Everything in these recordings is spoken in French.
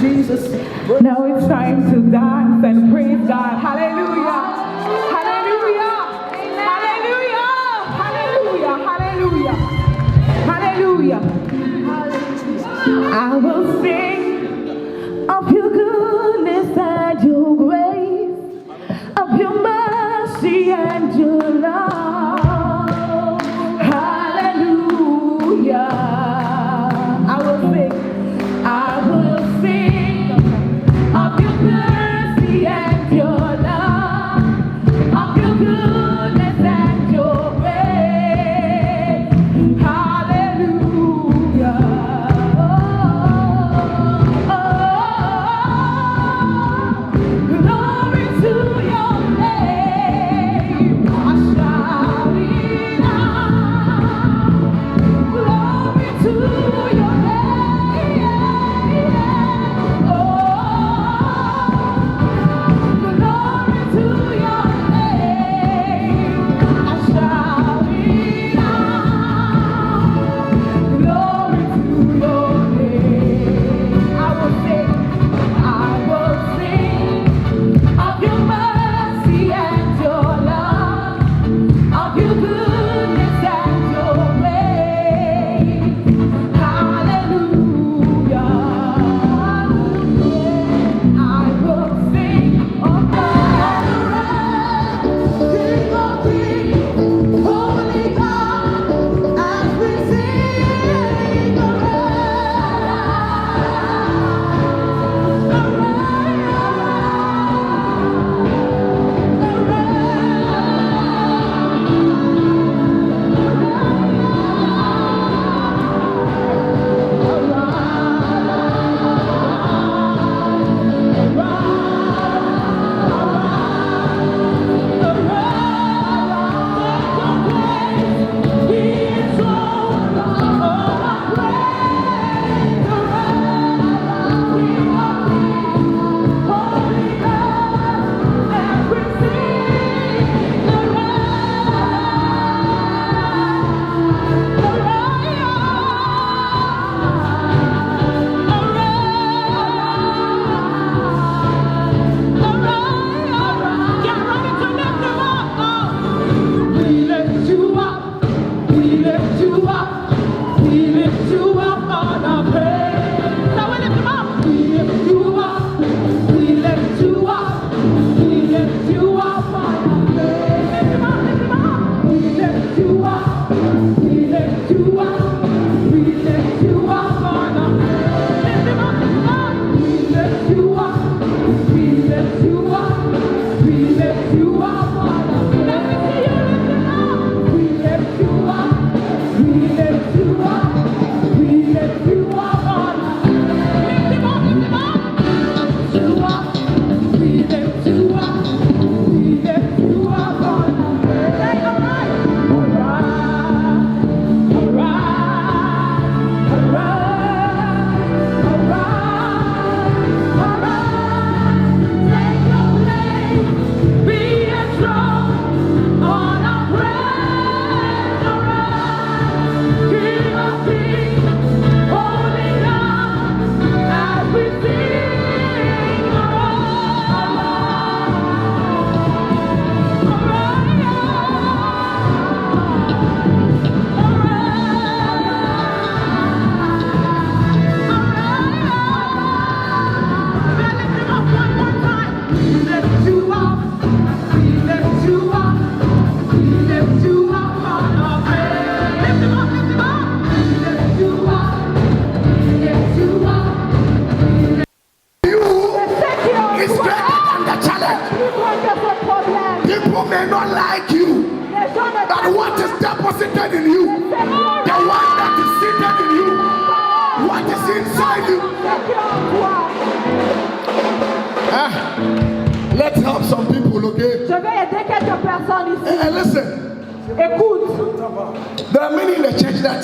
Jesus. Now it's time to dance and praise God. Hallelujah. Hallelujah. Hallelujah. Hallelujah. Hallelujah. Hallelujah. I will sing of your goodness and your grace, of your mercy and your love. Hallelujah. I will sing of your mercy and your love, of your goodness and your grace. Hallelujah. Glory to your name. I shout it out. Glory to your name. Glory to your name. I shout it out. Glory to your name. I will sing of your mercy and your love, of your goodness and your grace. Hallelujah. I will sing of God, King of kings, holy God, as we sing People may not like you, but what is deposited in you, the one that is seated in you, what is inside you. Let's help some people, okay? Je vais aider quelques personnes ici. Hey, listen. Écoute. There are many in the church that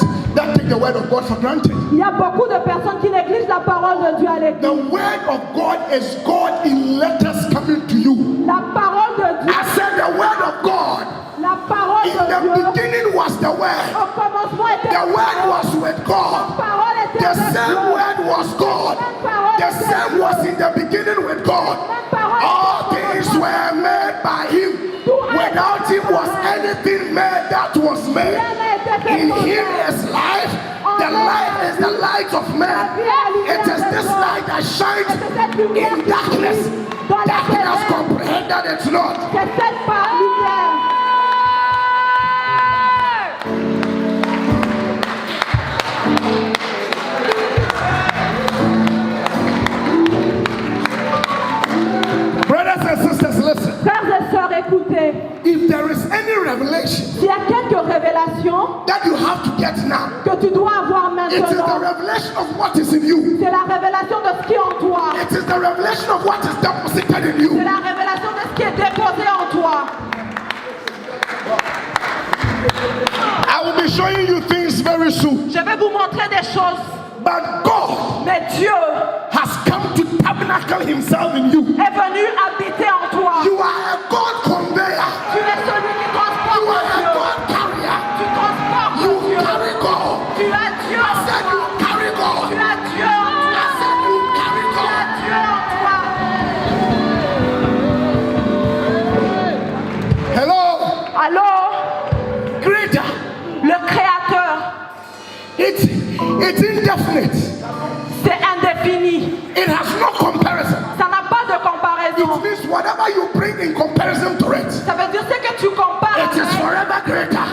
take the word of God for granted. Il y a beaucoup de personnes qui négligent la parole de Dieu à l'église. The word of God is God in letters coming to you. La parole de Dieu. I said the word of God. La parole In de the Dieu. beginning was the word. Au commencement était The word was with God. La parole était The avec same Dieu. word was God. The same was in the beginning with God. All things were made by him. Without him was anything made that was made. In him is life. The light is the light of man. It is this light that shines in darkness. Darkness comprehended it not. Brothers and sisters, listen. Frères et sœurs, écoutez. If there is any revelation S'il y a quelques révélations that you have to get now, que tu dois avoir it is the maintenant, revelation of what is in you. c'est la révélation de ce qui est en toi. It is the revelation of what is deposited in you. C'est la révélation de ce qui est déposé en toi. I will be showing you things very soon. Je vais vous montrer des choses. But God Mais Dieu has come to tabernacle himself in you. est venu habiter en toi. You are a God conveyor. Tu es celui qui You transporte are a Dieu. God carrier. Tu transportes You Dieu. carry God. Tu as Dieu I en said you toi. carry God. Tu as Dieu en I toi. said you carry Tu as God. Dieu en toi. Hello, Allô? Creator. Le Créateur, It's indefinite. c'est indéfini. It has no comparison. Ça n'a pas de It comparaison. means whatever you bring in comparison to it, Ça veut dire ce que tu compares it is avec, forever greater.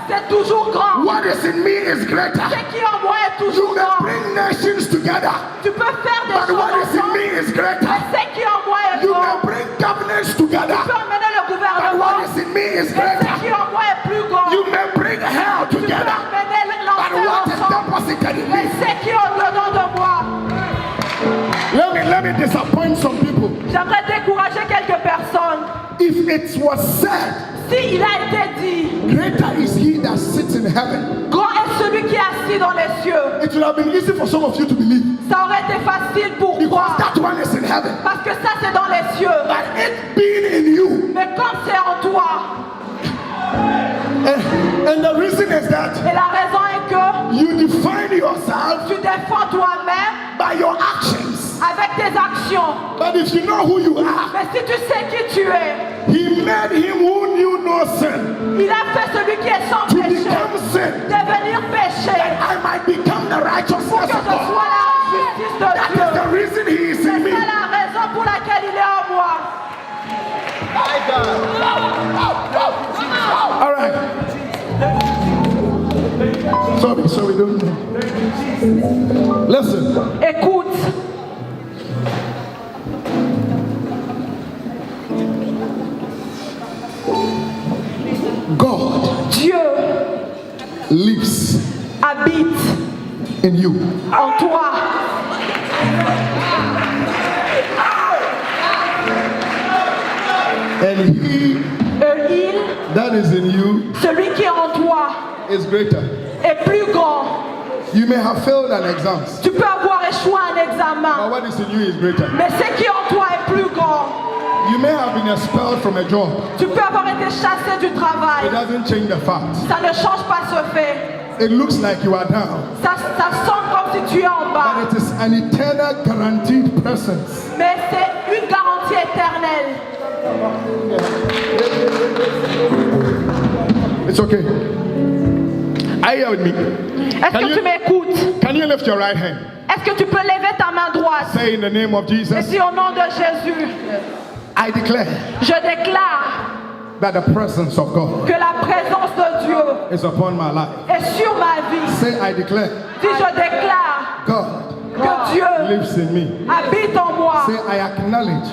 c'est toujours grand. What is in me is greater. Ce qui en moi est You toujours may grand. bring nations together, Tu peux faire des but choses what is in ensemble, me is greater. mais ce qui en moi est You grand. may bring governance together, Tu peux emmener le but gouvernement, what is in me is mais ce greater. qui en moi est plus grand. You may bring hell Tu peux together, emmener but l'enfer what is ensemble, deposited in mais me? ce qui est au-dedans de moi. Let me disappoint some people. J'aimerais décourager quelques personnes. If it was said, Si il a été dit, greater is he that sits in heaven, grand est celui qui est assis dans les cieux, it would have been easy for some of you to believe. ça aurait été facile pour Because toi. that one is in heaven. Parce que ça c'est dans les cieux. But it being in you, Mais comme c'est en toi, and the reason is that et la raison est que you define yourself tu défends toi-même by your actions. avec tes actions. But if you know who you are, Mais si tu sais qui tu es, he made him who knew no sin il a fait celui qui est sans to péché become sin, devenir péché I might become the pour righteousness que of ce God. soit la justice de That is Dieu. the reason he is C'est in me. ça la raison pour laquelle il est en moi. All right. Sorry, don't. Listen. Écoute, God Dieu lives habite in you. en toi. And he Il, that is in you celui qui est en toi, is greater. est plus grand. You may have failed an exam, Tu peux avoir échoué un but examen, what is in you is greater. mais ce qui est en toi est plus grand. You may have been expelled from a job. Tu peux avoir été chassé du It travail. doesn't change the fact. Ça ne change pas ce fait. It looks like you are down, Ça semble comme si tu es en bas, but it is an eternal guaranteed presence. mais c'est une garantie éternelle. It's okay. Are you here with me? Est-ce Can que tu you, m'écoutes? can you lift your right hand? Est-ce que tu peux lever ta main droite? Say in the name of Et Jesus, dis au nom de Jésus, I declare je déclare that the presence of God que la présence de Dieu is upon my life. est sur ma vie. Say, I declare Si je déclare God que Dieu lives in me. habite en moi, Say, I acknowledge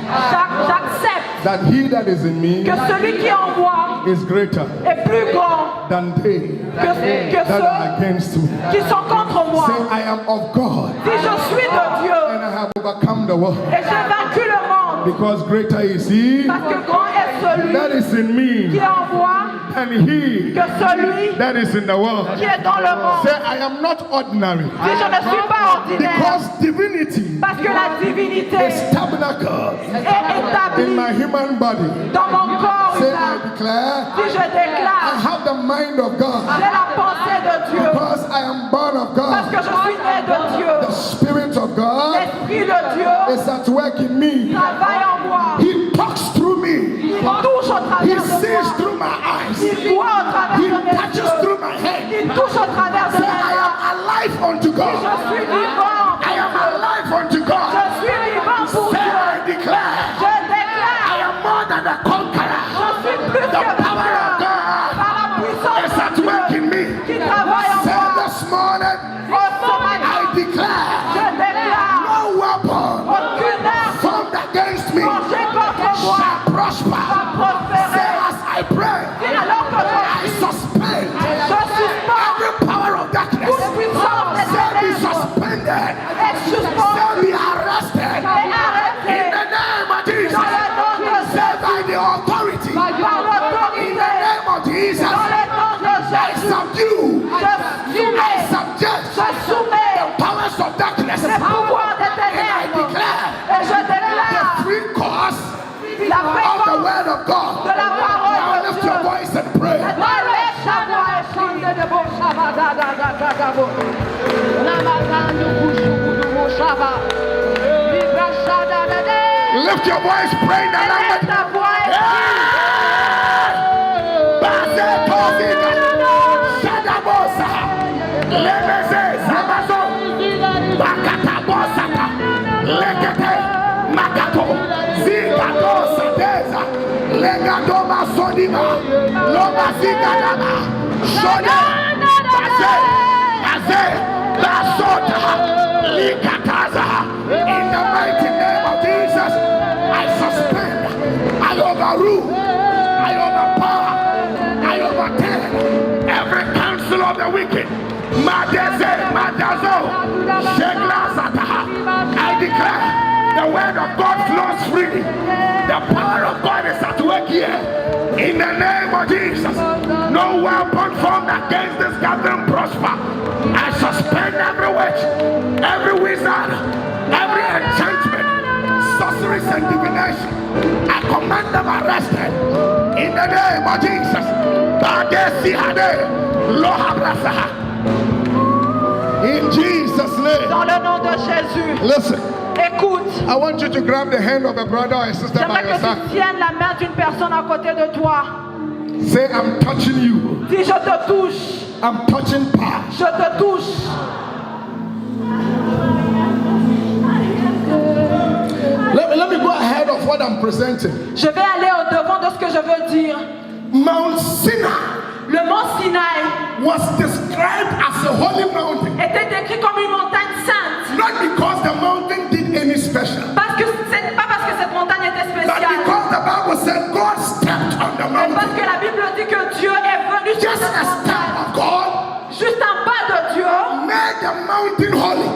j'accepte that he that is in me que celui qui est en moi is greater est plus grand than they que that are ceux against me. qui sont contre moi. Say, I am of God Si je suis de Dieu and I have overcome the world. et j'ai vaincu le monde, Because greater is he parce que grand est celui that is in qui me est en moi than he que celui that is in the world. qui est dans le monde. Say, I am not ordinary. Si je ne suis pas ordinaire, Because divinity parce que la divinité is tabernacle est in my établie human body. dans mon corps Say, I humain. declare Si je I déclare, have the mind of God. j'ai la pensée de Dieu, Because I am born of parce God. que je suis né de Dieu, The Spirit of God l'Esprit de Dieu is at work in me. travaille en moi. He talks through me. Il touche au He travers de sees moi. through my eyes. Il voit au travers He de mes touches yeux. through my head. Il touche au travers de Say, mes I mains. am alive unto Je God. suis vivant. I am alive unto Je God. suis vivant pour Say, Dieu. I declare, Je I déclare. am more than a conqueror. Je suis plus The que power of vainqueur. God Par la puissance is de at Dieu work in me. qui travaille en Say moi. this morning, Oh, ce matin, I declare, je déclare. no weapon Aucune arme formed against me forgée contre moi shall va prosper. Say prospérer. as I pray, Et alors que I suspend je suspends every power of darkness. toute puissance des Say be ténèbres suspended. et suspends Say be arrested. et arrêté In the name of Jesus. dans le nom de Say by Jésus. the authority. Par In l'autorité the name of Jesus. dans le nom de I Jésus. subdue. Je I soumets, subject je soumets the powers of darkness. les pouvoirs des And I ténèbres declare et je the déclare free course la of the fréquence word of God. de la Now parole de lift Dieu. your voice and pray. Lift your voice, pray in the language. Base Tozika, Shadabosa, Lemeze, Zamazo, Bakata Bosaka, Legate, Makato, Zigado Sadeza, Legado Masodima, Loma Zigadama, Shode, Baze, Basota, Likataza. In the mighty name of Jesus, I suspend, I overrule, I overpower, I overturn every counsel of the wicked. Madeze, Madazo, Shegla Zataha. I declare the word of God flows freely. The power of God is at work here. In the name of Jesus, no weapon formed against this gathering prosper. I suspend every witch, every wizard, every enchantment, sorceries and divination. I command them arrested. In the name of Jesus. In Jesus' name. Dans le nom de Jésus, Listen, écoute. I want you to grab the hand of a brother or a sister by J'aimerais your que tu side. tiennes la main d'une personne à côté de toi. Say, I'm touching you. Dis, je te touche. I'm touching power. Je te touche. Let me go ahead of what I'm presenting. Je vais aller au devant de ce que je veux dire. Mount Sinai Le mont Sinaï was described as a holy mountain, était décrit comme une montagne sainte. not because the mountain did any special, Pas parce que cette montagne était but spéciale, because the Bible said God stepped on the mais parce mountain. que la Bible dit que Dieu est venu sur Just cette a step montagne. of God Juste en bas de Dieu, made the mountain holy.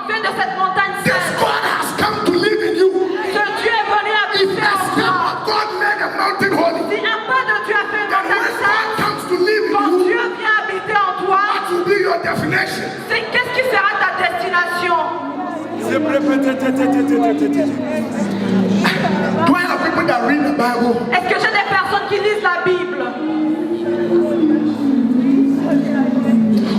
fait de cette montagne This sainte. God has come to live in you. Ce Dieu est venu If habiter a en step toi. of God made a mountain holy, Si en bas de Dieu a fait une then when montagne God sainte, comes to live quand in you, Dieu vient habiter en toi, what will be your definition? qu'est-ce qui sera ta destination? Do I have people that read the Bible? Est-ce que j'ai des personnes qui lisent la Bible?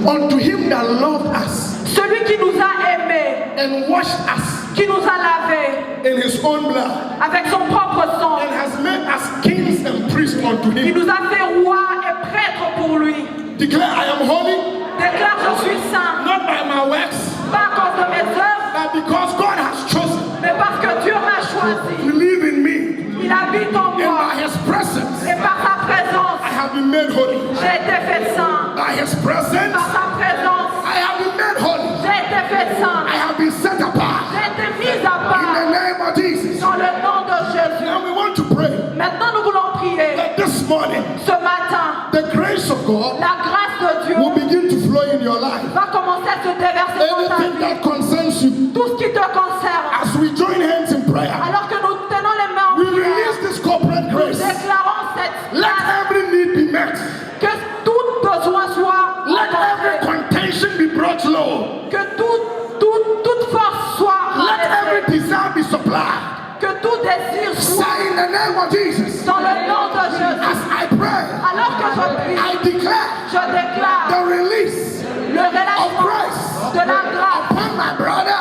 Unto him that loved us Celui qui nous a aimés, and washed us qui nous a lavés in his own blood avec son propre sang, and has made us kings and priests unto qui him. nous a fait rois et prêtres pour lui. Declare, I am holy, Déclare, je suis saint, not by my works, pas à cause de mes œuvres, but because God has chosen mais parce que Dieu m'a to choisi. live in me. Il habite en And moi. by his presence, Et par sa présence, I have been made holy. j'ai été fait saint. By his presence, Par sa présence, I have been made holy. j'ai été fait saint. I have been set apart. J'ai été mise à In the part name of Jesus. dans le nom de Jésus. Now we want to pray Maintenant, nous voulons prier. that this morning, Ce matin, the grace of God la grâce de Dieu will begin to flow in your life. va commencer à se déverser dans ta Anything vie. that concerns you, Tout ce qui te concerne. as we join hands in prayer, Alors que nous tenons les mains en we prière, release this corporate nous grace. déclarons cette Let grâce, every need be met. que tout besoin soit Let every comblé, contention be brought low. que toute force soit Let every enlevée, desire be supplied. que tout désir soit Say in the name of Jesus, dans le nom de Jésus. as I pray, Alors que je prie, I declare je déclare the release le relâchement grace de la grâce upon my brother,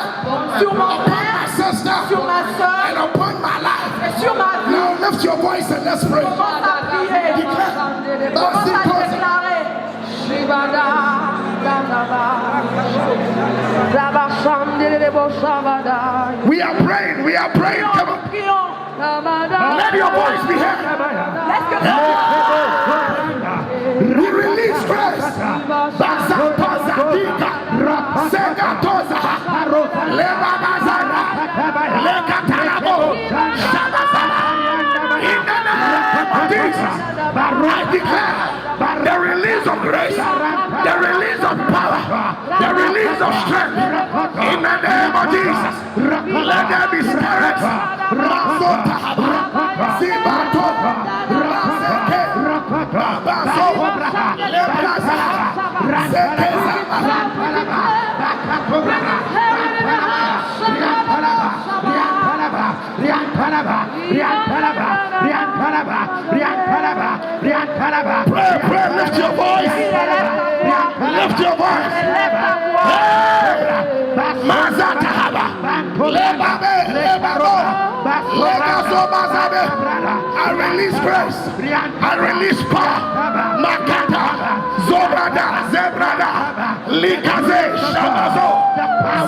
sur mon upon frère, my sister, sur ma soeur and upon my life. et sur ma vie. Now lift your voice and let's pray. Commence à prier. Commence à déclarer. We are praying. Come on. Let your voice be heard. We release grace. Basatozadika, Segatozaha, Lebabazana, Lekatalabo, Shabazana. In the name of Jesus, I declare the release of grace, the release of power, the release of strength. In the name of Jesus, let there be spirit. Masota, Zibato, Raseke, Babaso, Lebraza, Sekeza, Pray, lift your voice. Lift your voice. Mazatahaba, Lebabe, Lebabo, Legazo Bazabe. I release grace. I release power. Makata, Zobrada, Zebrada, Likaze, Shamazo,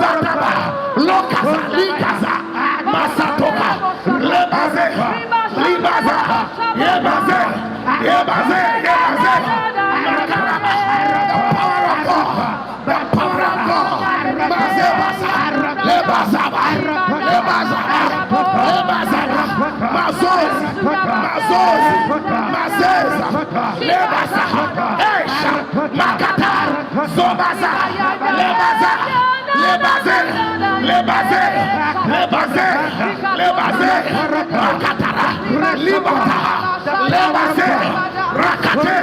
Zataba, Lokaza, Likaza, Masatoka, Lebaze, Libaza, Yebaze, Yebaze, Yebaze. The power of God. Mazebasa, Lebazaba, Lebazaba, Lebazaba, Mazos, Mazos, Mazeza, Lebasa, Esha, Makata, Zobaza, Lebaza, Lebaze, Lebaze, Lebaze, Lebaze, Makatara, Libata, Lebaze, Rakate,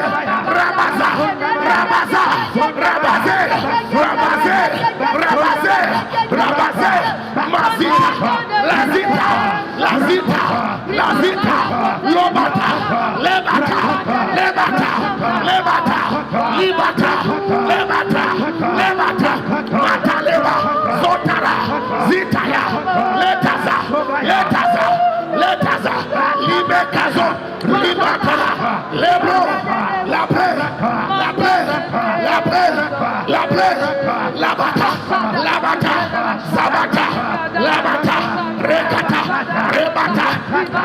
Rabaza, Rabaza, Rabaze, Rabaze, Rabaze, Rabaze, Mazita, Lazita, Lazita, Lazita, Lobata, Lebata, Lebata, Lebata, Libata, Lebata, Lebata, Mataleba, Zotara, Zitaya, Letaza, Letaza, Letaza, Libekazo, Libatala, Lebro, La Paix, La Paix, La Paix, La Paix, Labata, Labata, Zabata, Labata, Rekata, Rebata,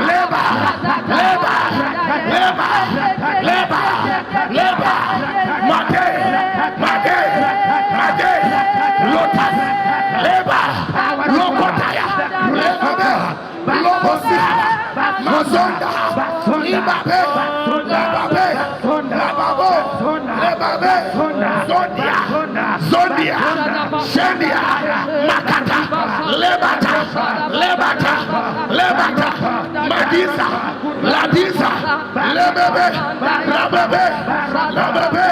Leba, Leba, Leba, Leba, Leba, Mate, Mate, Mate, Lotas, Leba, Lokotaya, Leba, Lobosia, Mazonda, Libabe, Lababe, Lababo, Lebabe, Zondia, Zondia, Shendia, Makata, Lebata, Lebata, Lebata, Madiza, Ladiza, Lebebe, Labebe, Labebe,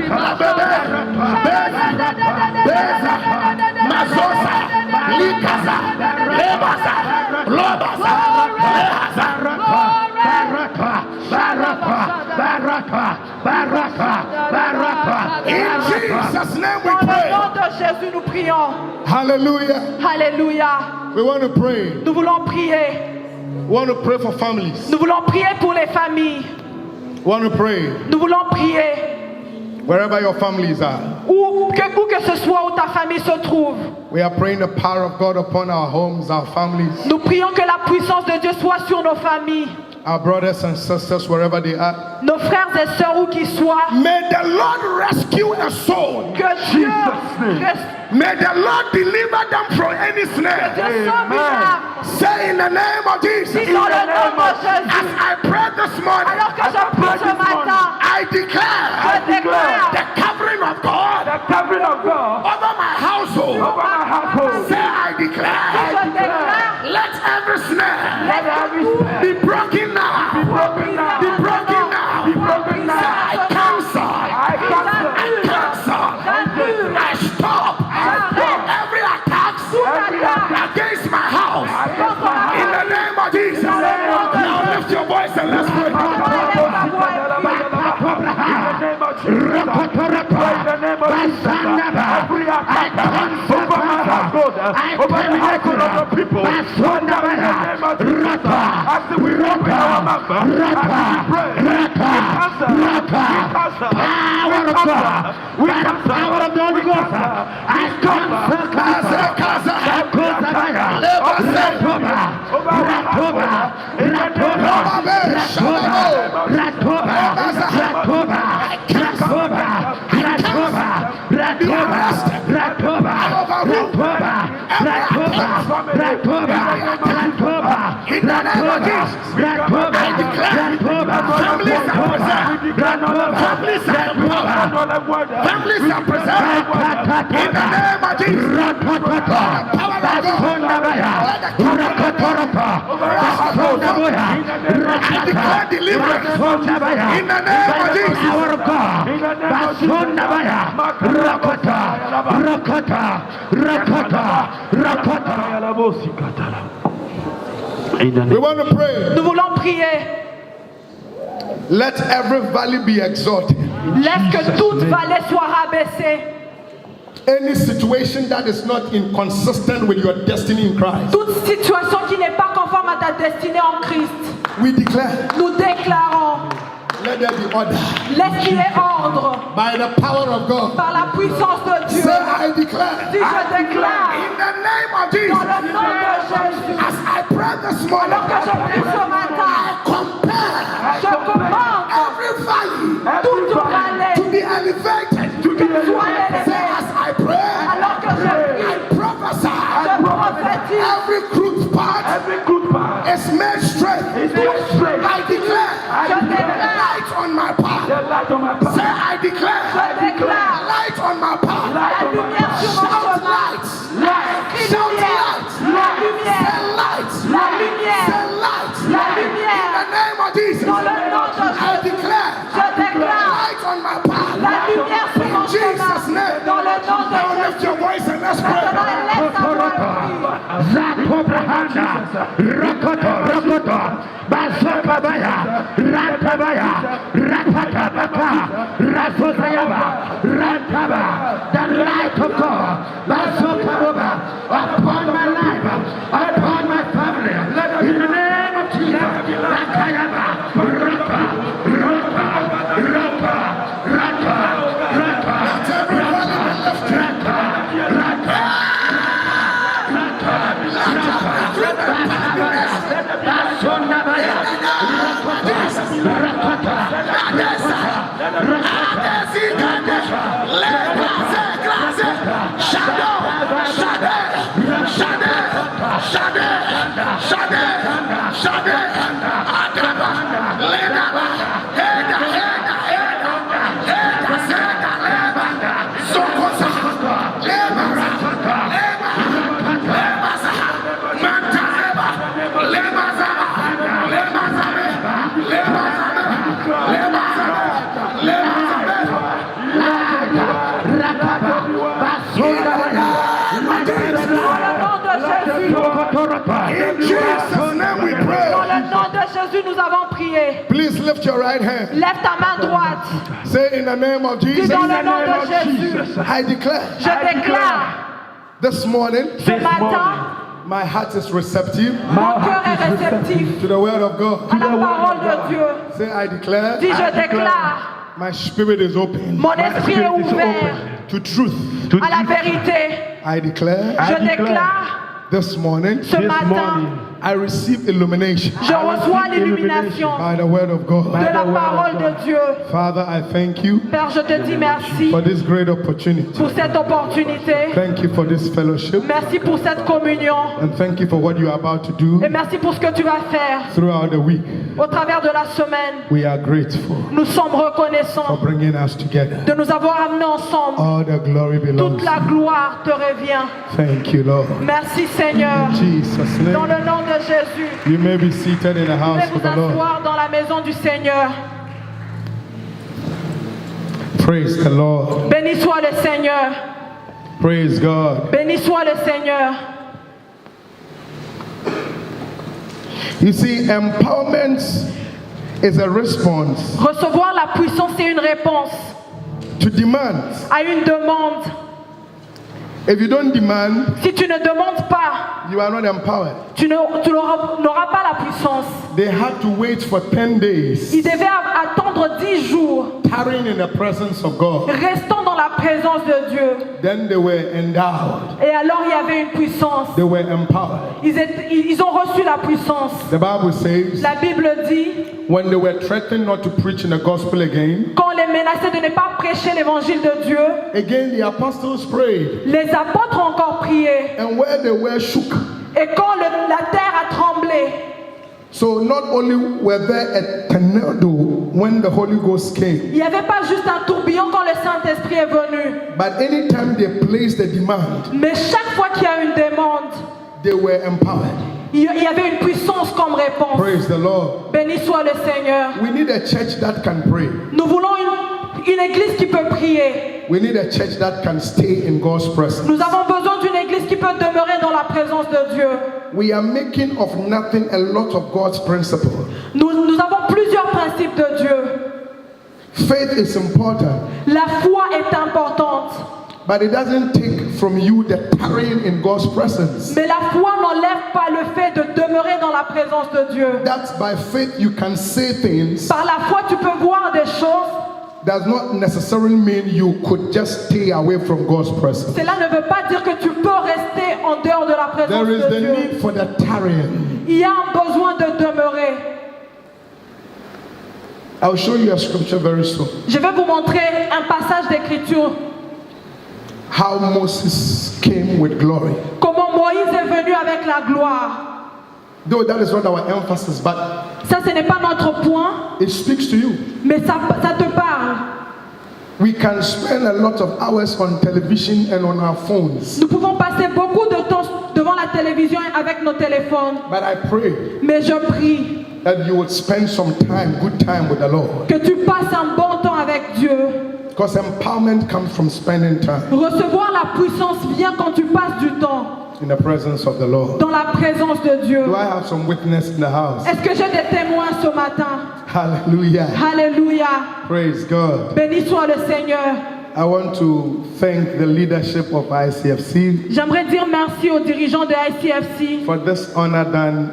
Labebe, Beza, Mazosa, Likaza, Lebaza, Lobaza, Lehaza, In Jesus' name we Dans le pray. nom de Jésus, nous prions. Hallelujah. Alléluia. We want to pray. Nous voulons prier. We want to pray for families. Nous voulons prier pour les familles. We want to pray Nous voulons prier wherever your families are. où que ce soit où ta famille se trouve. We are praying the power of God upon our homes, our families, Nous prions que la puissance de Dieu soit sur nos familles, our brothers and sisters, wherever they are. nos frères et sœurs où qu'ils soient. May the Lord rescue a soul. Que Dieu May the Lord deliver them from any snare. sauve une âme. Say in the name of Jesus. Dis dans le nom de Jésus. As I pray this morning, Alors que je prie ce matin, I declare je déclare the covering of God over my household. Say I je declare, déclare, let every snare be broken now. Be broken now. Say I cancel. I stop every attack against my house. In the name of Jesus. Now lift your voice and let's pray. I terminate people. Families are preserved in the name of Jesus. I declare deliverance in the name of Jesus. We want to pray. Nous voulons prier. Let every valley be exalted. Laisse que toute vallée soit rabaissée. Any situation that is not inconsistent with your destiny in Christ. Toute situation qui n'est pas conforme à ta destinée en Christ. We declare. Nous déclarons. Let there be order. Laisse qu'il y ait ordre. By the power of God. Par la puissance de Dieu. Say, I declare. Si je déclare. In the name of Jesus. Dans le nom de Jésus. As I pray this morning. Alors que je prie ce matin. Je commande. Every valley. Toute vallée. To be elevated. To be elevated. Say, as I pray. Alors que je prie. I prophesy. Je prophétise. Every crooked path. Is made straight. I declare. Je déclare. Light on my path. Say, I declare. Je déclare. Light on my path. La lumière sur mon Shout chemin. light. Shout light. La lumière. Say light. La lumière. Say light. La lumière. In the name of Jesus. Dans le nom de I Jésus. declare. Je déclare. Light on my path. La lumière sur mon In Jesus' chemin. name. Dans le nom de Now lift Jésus. your voice and let's pray. Maintenant, laisse ta voix The light of God, upon my life, upon my family, in the name of In Jesus' name we pray. Dans le nom de Jésus, nous avons prié. Please lift your right hand. Lève ta main droite. Say in the name of Dis Jesus. dans le nom de Jésus. I declare. Je déclare. This morning. Ce matin. My heart is receptive. Mon cœur est réceptif. To the word of God. À la parole de Dieu. Say I declare. Dis je déclare. My spirit is open. Mon esprit est ouvert. To truth. À la vérité. I declare. Je déclare. This morning. Ce matin. I receive illumination. Je reçois l'illumination. By the word of God. De la parole de Dieu. Father, I thank you. Père, je te dis merci. For this great opportunity. Pour cette opportunité. Thank you for this fellowship. Merci pour cette communion. And thank you for what you are about to do. Et merci pour ce que tu vas faire. Throughout the week. Au travers de la semaine. We are grateful. Nous sommes reconnaissants. For bringing us together. De nous avoir amenés ensemble. All the glory belongs. Toute la gloire te revient. Thank you, Lord. Merci Seigneur. In Jesus' name. Dans le nom de Jésus. You may be seated in the house of the Lord. Vous asseoir dans la maison du Seigneur. Praise the Lord. Béni soit le Seigneur. Praise God. Béni soit le Seigneur. You see, empowerment is a response. Recevoir la puissance, c'est une réponse To demands. À une demande. If you don't demand, Si tu ne demandes pas, you are not empowered. tu n'auras pas la puissance. They had to wait for 10 days, Ils devaient attendre 10 jours, tarrying in the presence of God. restant dans la présence de Dieu. Then they were endowed. Et alors il y avait une puissance. They were empowered. Ils ont reçu la puissance. The Bible says, La Bible dit, when they were threatened not to preach in the gospel again, quand on les menaçait de ne pas prêcher l'évangile de Dieu, again the apostles prayed, les apôtres ont encore prié. and where they were shook. Et quand la terre a tremblé, So not only were there a tornado when the Holy Ghost came, il n'y avait pas juste un tourbillon quand le Saint-Esprit est venu. but anytime they placed the demand, Mais chaque fois qu'il y a une demande, they were empowered. il y avait une puissance comme réponse. Praise the Lord. Béni soit le Seigneur. We need a church that can pray. Nous voulons une église qui peut prier. We need a church that can stay in God's presence. Nous avons besoin d'une église qui peut demeurer dans la présence de Dieu. We are making of nothing a lot of God's principles. Nous avons plusieurs principes de Dieu. Faith is important, La foi est importante, but it doesn't take from you the tarrying in God's presence. mais la foi n'enlève pas le fait de demeurer dans la présence de Dieu. That's by faith you can say things, Par la foi, tu peux voir des choses. does not necessarily mean you could just stay away from God's presence. Cela ne veut pas dire que tu peux rester en dehors de la présence There is de the Dieu. need for the tarrying. Il y a un besoin de demeurer. I'll show you a scripture very soon. Je vais vous montrer un passage d'écriture. How Moses came with glory. Comment Moïse est venu avec la gloire. Though that is not our emphasis, but Ça, ce n'est pas notre point, it speaks to you. mais ça te parle. We can spend a lot of hours on television and on our phones. Nous pouvons passer beaucoup de temps devant la télévision avec nos téléphones. But I pray Mais je prie that you would spend some time, good time with the Lord. que tu passes un bon temps avec Dieu. Because empowerment comes from spending time Recevoir la puissance vient quand tu passes du temps in the presence of the Lord. dans la présence de Dieu. Do I have some witness in the house? Est-ce que j'ai des témoins ce matin? Hallelujah. Alléluia. Praise God. Béni soit le Seigneur. I want to thank the leadership of ICFC J'aimerais dire merci aux dirigeants de ICFC for this honor done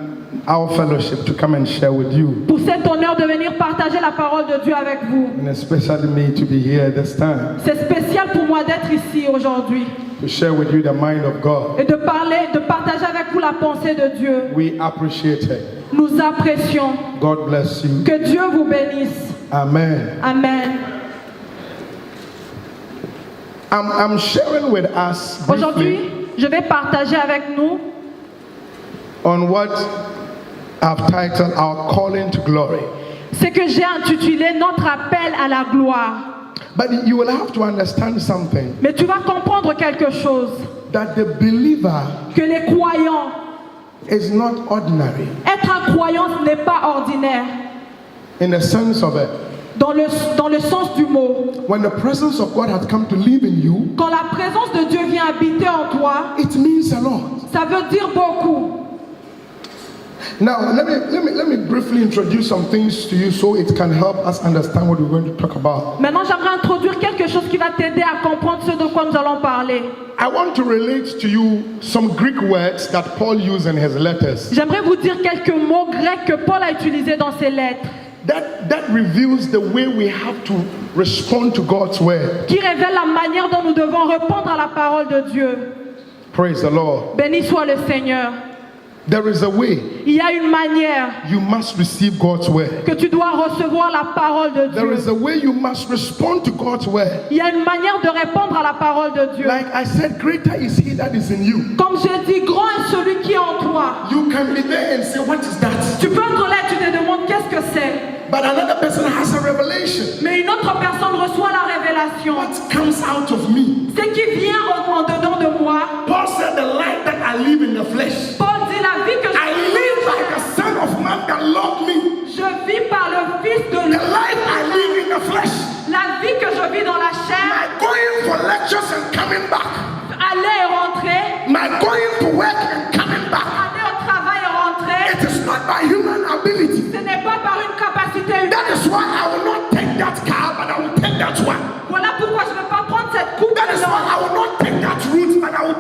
our fellowship to come and share with you, pour cet honneur de venir partager la parole de Dieu avec vous. and especially me to be here this time C'est spécial pour moi d'être ici aujourd'hui to share with you the mind of God. et de partager avec vous la pensée de Dieu. We appreciate it. Nous apprécions. God bless you. Que Dieu vous bénisse. Amen. Amen. I'm sharing with us Aujourd'hui, briefly je vais partager avec nous on what I've titled Our Calling to Glory. ce que j'ai intitulé Notre appel à la gloire. But you will have to understand something, Mais tu vas comprendre quelque chose, that the believer que les croyants, is not ordinary être un croyant ce n'est pas ordinaire, in the sense of it. dans le sens du mot. When the presence of God has come to live in you, Quand la présence de Dieu vient habiter en toi, it means a lot. ça veut dire beaucoup. Now, let me briefly introduce some things to you so it can help us understand what we're going to talk about. Maintenant, j'aimerais introduire quelque chose qui va t'aider à comprendre ce de quoi nous allons parler. I want to relate to you some Greek words that Paul used in his letters J'aimerais vous dire quelques mots grecs que Paul a utilisés dans ses lettres, that reveals the way we have to respond to God's word. qui révèlent la manière dont nous devons répondre à la parole de Dieu. Praise the Lord. Béni soit le Seigneur. There is a way Il y a une manière you must receive God's word. que tu dois recevoir la parole de There is Dieu. a way you must respond to God's word. Il y a une manière de répondre à la parole de Dieu. Like I said, greater is he that is in you. Comme j'ai dit, grand est celui qui est en toi. You can be there and say, what is that? Tu peux être là et tu te demandes qu'est-ce que c'est. But another person has a revelation. Mais une autre personne reçoit la révélation. What comes out of me? Ce qui vient en dedans de moi. Paul said, the life that I live in the flesh, Paul dit la vie que I live like the Son of Man that loved me. je vis par le Fils de The l'homme. life I live in the flesh, La vie que je vis dans la chair, my going for lectures and coming back, aller et rentrer, my going to work and coming back, aller au travail et rentrer, it is not by human ability. ce n'est pas par une capacité humaine. That is why I will not take that car, but I will take that one. Voilà pourquoi je ne veux pas prendre cette coupe That de is why l'or. I will not take that route, but I will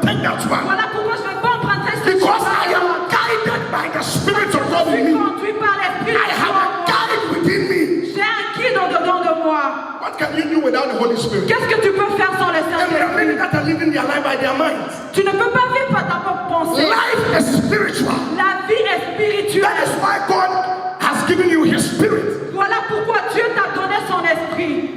by the Spirit of God Je in suis me. conduit par l'Esprit I de have a Dieu. guide within me. J'ai un guide au dedans de moi. What can you do without the Holy Spirit? Qu'est-ce que tu peux faire sans le And there are many Saint-Esprit? that are living their life by their minds. Tu ne peux pas vivre par ta propre pensée. Life is spiritual. La vie est That spirituelle. is why God has given you His Spirit. Voilà pourquoi Dieu t'a donné son esprit.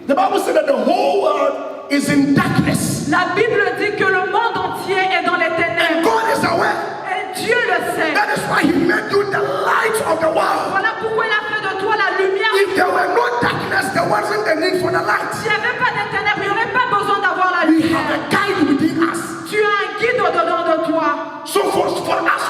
The Bible said that the whole world is in darkness. La Bible dit que le monde entier est dans les And ténèbres. God is aware. Et Dieu le sait. That is why He made you the light of the world. Voilà pourquoi il a fait de toi la lumière. If there were no darkness, there wasn't a need for the light. S'il n'y avait pas de ténèbres, il n'y aurait pas besoin d'avoir la We lumière. have a guide within us. Tu as un guide au-dedans de toi. So for us,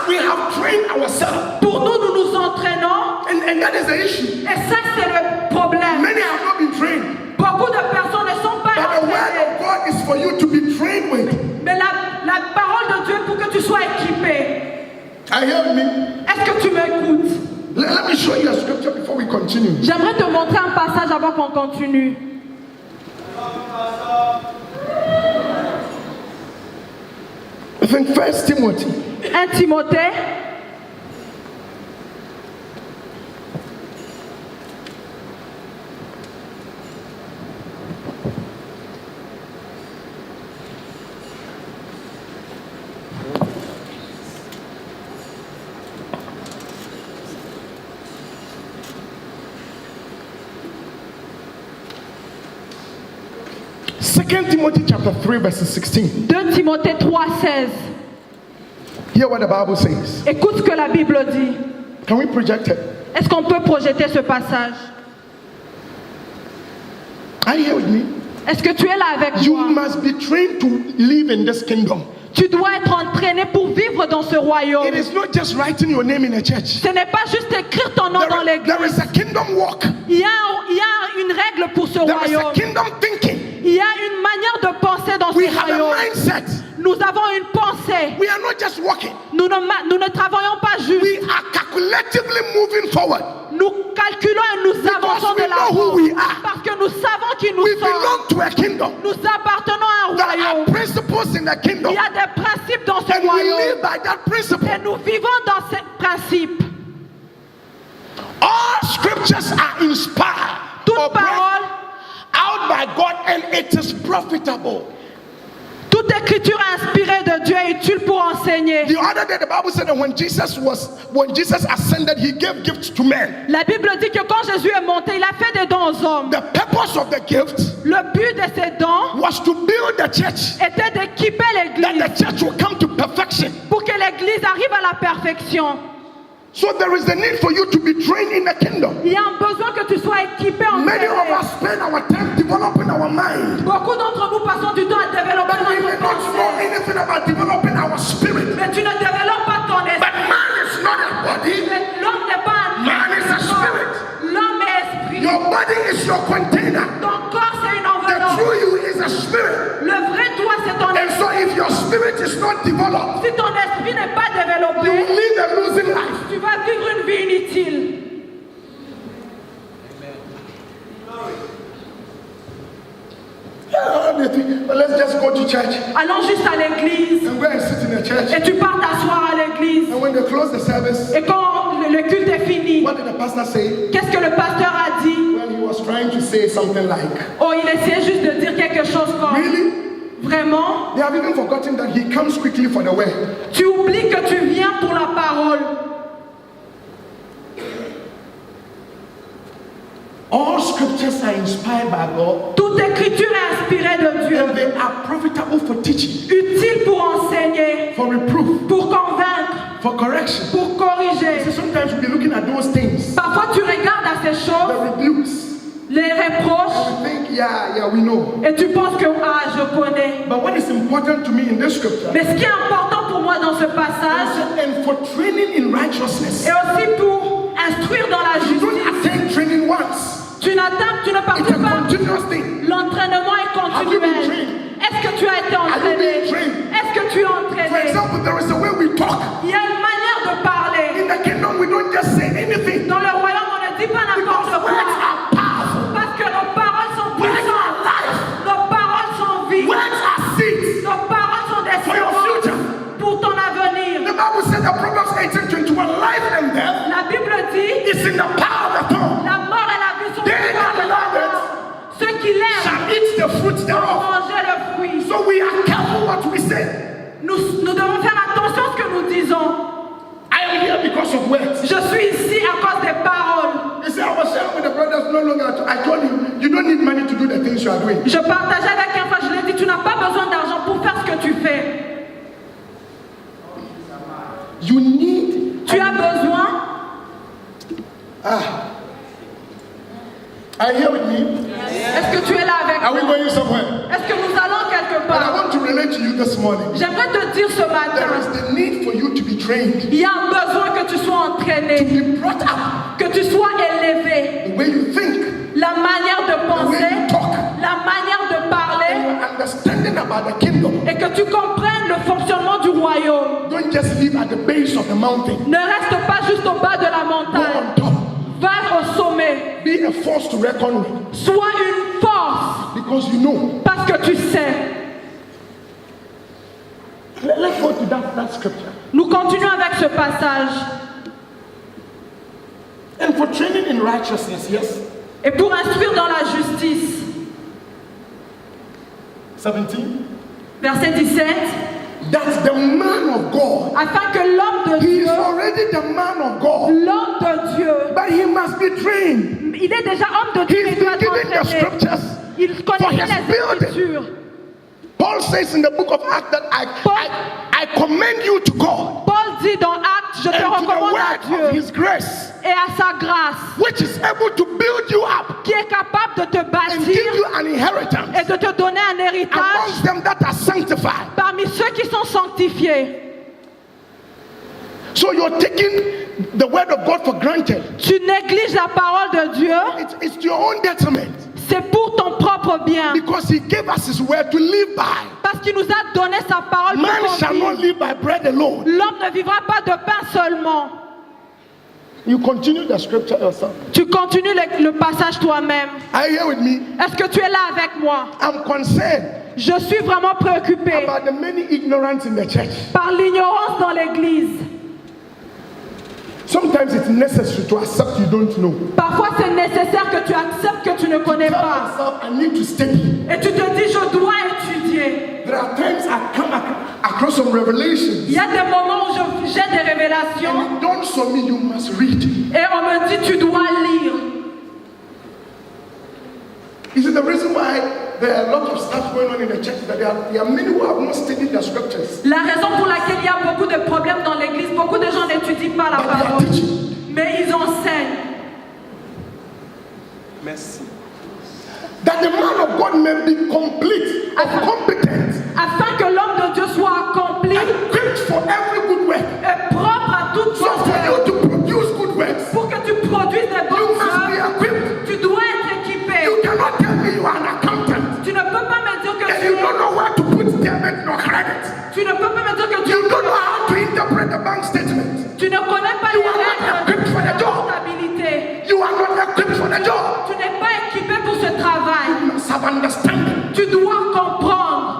we have trained ourselves. Pour nous, nous nous entraînons. And that is the issue. Et ça, c'est le problème. Many have not been trained. Beaucoup de personnes ne sont pas But the word entraînées. of God is for you to be trained with. Mais la parole de Dieu est pour que tu sois équipé. Are you hearing me? Est-ce que tu m'écoutes? Let me show you a scripture before we continue. J'aimerais te montrer un passage avant qu'on continue. I think 1 Timothy 1 Timothée, Second Timothy chapter 3 verse 16. 2 Timothée 3,16. Hear what the Bible says. Écoute ce que la Bible dit. Can we project it? Est-ce qu'on peut projeter ce passage? Are you here with me? Est-ce que tu es là avec You moi? must be trained to live in this kingdom. Tu dois être entraîné pour vivre dans ce royaume. It is not just writing your name in a church. Ce n'est pas juste écrire ton nom dans l'église. There is a kingdom walk. Il y a une règle pour ce There is a royaume. kingdom thinking. Il y a une manière de penser dans We ce have a royaume. mindset. Nous avons une pensée. We are not just walking. Nous ne travaillons pas juste. We are calculatively moving forward. Nous calculons et nous avançons we de know who l'avant. we are. Parce que nous savons qui nous We sommes. belong to a kingdom. Nous appartenons à un There are royaume. principles in the kingdom. Il y a des principes dans ce And we royaume. live by that principle. Et nous vivons dans ces principes. All scriptures are inspired or Toute breathed parole, out by God, and it is profitable. toute écriture inspirée de Dieu est utile pour enseigner. The other day, the Bible said that when Jesus ascended, He gave gifts to men. La Bible dit que quand Jésus est monté, il a fait des dons aux hommes. The purpose of the gift Le but de ces dons was to build the church, était d'équiper that l'église the church will come to perfection. pour que l'église arrive à la perfection. So there is a need for you to be trained in the kingdom. Il y a un besoin que tu sois équipé en Many of Christ. us spend our time developing our mind, Beaucoup d'entre nous passons du temps à développer but we may notre not know pensée. anything about developing our spirit. Mais tu ne développes pas ton But esprit. man is not a body. Mais l'homme n'est pas un Man is a spirit. L'homme est esprit. Your body is your container. Ton corps, c'est une The enveloppe. true you is a spirit. Le vrai toi, c'est ton And esprit. so if your spirit is not developed, Si ton esprit n'est pas you développé, will live a losing life. tu vas vivre une vie inutile. But let's just go to church Allons juste à l'église and go and sit in the church. et tu pars t'asseoir à l'église. And when they close the service, Et quand le culte est fini, what did the pastor say? qu'est-ce que le pasteur a dit? Well, he was trying to say something like, Oh, il essayait juste de dire quelque chose comme really? vraiment, They have even forgotten that he comes quickly for the word. tu oublies que tu viens pour la parole. All scriptures are inspired by God, Toute écriture est inspirée de Dieu, and they are profitable for teaching, utile pour enseigner, for reproof, pour convaincre, for correction. pour corriger. So sometimes we'll be looking at those things, Parfois tu regardes à ces the choses, rebukes, les reproches, we think, yeah, we know. et tu penses que ah, je connais. But what is important to me in this scripture, Mais ce qui est important pour moi dans ce passage, and for training in righteousness, et aussi pour instruire dans la you don't justice, attend training once. tu ne It's participes a pas. continuous thing. L'entraînement est Have you been continuel. trained? Est-ce que tu as été Have you entraîné? been trained? Est-ce que tu es For entraîné? example, there is a way we talk. Il y a une manière de parler. In the kingdom, we don't just say anything. Dans le royaume, on ne dit pas n'importe Because quoi. words are powerful. Parce que nos paroles sont Words are puissantes. life. Nos paroles sont vies. Words are seeds. Nos paroles sont des For your semences future. pour ton avenir. The Bible said that Proverbs 18:21, is in the power of the tongue. La mort et la vie sont They dans that la love it parole. Ceux qui l'aiment shall eat the fruits vont thereof. manger le fruit. So we are careful what we say. Nous devons faire attention à ce que nous disons. I am here because of words. Je suis ici à cause des paroles. You see, I was sharing with the brothers no longer. I told you, you don't need money to do the things you are doing. Je partageais avec un frère, je lui ai dit, tu n'as pas besoin d'argent pour faire ce que tu fais. You need. Tu as besoin. Are you here with me? Est-ce que tu es là avec Are we moi? going somewhere? Est-ce que nous allons quelque But I part? want to relate to you this morning. J'aimerais te dire ce There matin, is the need for you to be trained, il y a un besoin que tu sois entraîné, be brought up, que tu sois élevé. the way you think, La manière de the way penser, you talk, la manière de and parler, your understanding about the kingdom. et que tu comprennes le fonctionnement du royaume. Don't just live at the base of the mountain. Ne reste pas juste au bas de la Go montagne. on top. Va au sommet. Be a force to reckon with, Sois une force because you know. parce que tu sais. Let's go to that scripture. Nous continuons avec ce passage. And for training in righteousness, yes. Et pour instruire dans la justice, 17. verset 17, That the man of God, afin que l'homme de he is Dieu, already the man of God, l'homme de Dieu, but he must be trained. il est déjà homme de Dieu, He's il doit been être given the entraîné. scriptures. Il for connaît his les building. Écritures. Paul says in the book of Acts that I commend you to God Paul dit dans Actes, je te and to the recommande à word of Dieu his grace, et à sa grâce, which is able to build you up qui est capable de te and give bâtir you an inheritance et de te donner un héritage amongst them that are sanctified. parmi ceux qui sont sanctifiés. So you're taking the word of God for granted. Tu négliges la parole de Dieu, It's to your own detriment, c'est pour ton propre bien. because he gave us his word to live by. Parce qu'il nous a donné sa parole pour Man shall qu'on not vive. live by bread alone. L'homme ne vivra pas de pain seulement. You continue the scripture yourself. Tu continues le passage toi-même. Are you here with me? Est-ce que tu es là avec moi? I'm concerned Je suis vraiment préoccupée about the many ignorance in the church. par l'ignorance dans l'église. Sometimes it's necessary to accept you don't know. Parfois, c'est nécessaire que tu acceptes que tu ne connais Tell pas. myself I need to study. Et tu te dis, je dois étudier. There are times I come across some revelations. Il y a des moments où j'ai des révélations And it dawns on me, you must read. et on me dit, tu dois lire. Is it the reason why there are a lot of stuff going on in the church that there are many who have not studied the scriptures? La raison pour laquelle il y a beaucoup de problèmes dans l'église, beaucoup de gens n'étudient pas la But they are parole, teaching. mais ils enseignent. Mercy. That the man of God may be complete or competent, Afin que l'homme de Dieu soit accompli equipped for every good work. et propre à toute So chose. for you to produce good works, Pour que tu produises des you bonnes must be œuvres, equipped. tu dois être équipé. You cannot tell me you are an accountant Tu ne peux pas me dire que and tu you es... don't know where to put debit nor credit. Tu ne peux pas me dire que tu You don't know how to interpret the bank statement. Tu ne connais pas You les are not règles equipped for the de job. comptabilité. You are not equipped for the job. Tu n'es pas équipé pour ce travail. You must have understanding. Tu dois comprendre.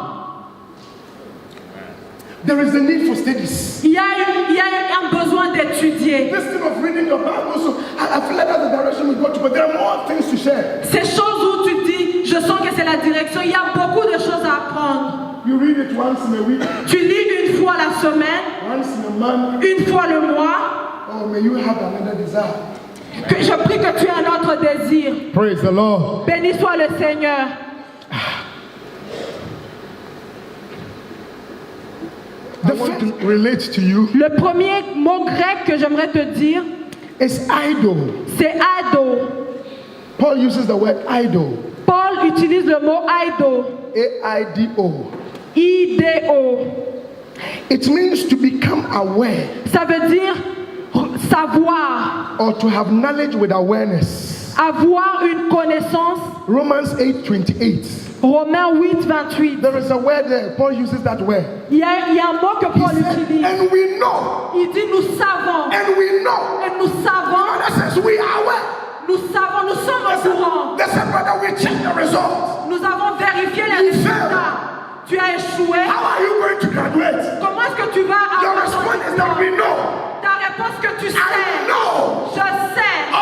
There is a need for studies. Il y a un besoin d'étudier. This thing of reading your Bible, so I feel like that's the direction we go to, but there are more things to share. Ces choses où tu dis, je sens que c'est la direction, il y a beaucoup de choses à apprendre. You read it once in a week, Tu lis une fois la semaine, once in a month. une fois le mois. Oh, may you have another desire. Que je prie que tu aies un autre désir. Praise the Lord. Béni soit le Seigneur. I want to relate to you. Le premier mot grec que j'aimerais te dire, It's idol. c'est ado. Paul uses the word idol. Paul utilise le mot aido. A-I-D-O. I-D-O. It means to become aware Ça veut dire savoir, or to have knowledge with awareness. avoir une connaissance. Romans 8:28. Romains 8, 28. There is a word there. Paul uses that word. Il y a un mot que Paul He said, utilise. and we know. Il dit nous savons. And we know. Et nous savons, That says we are aware. nous savons, nous sommes au courant. They said, brother, we check the results. Nous avons vérifié les You résultats. Tu as échoué. How are you going to graduate? Comment est-ce que tu vas Your avoir ton response is that diplôme? we know. Ta réponse que tu I sais. know. Je sais.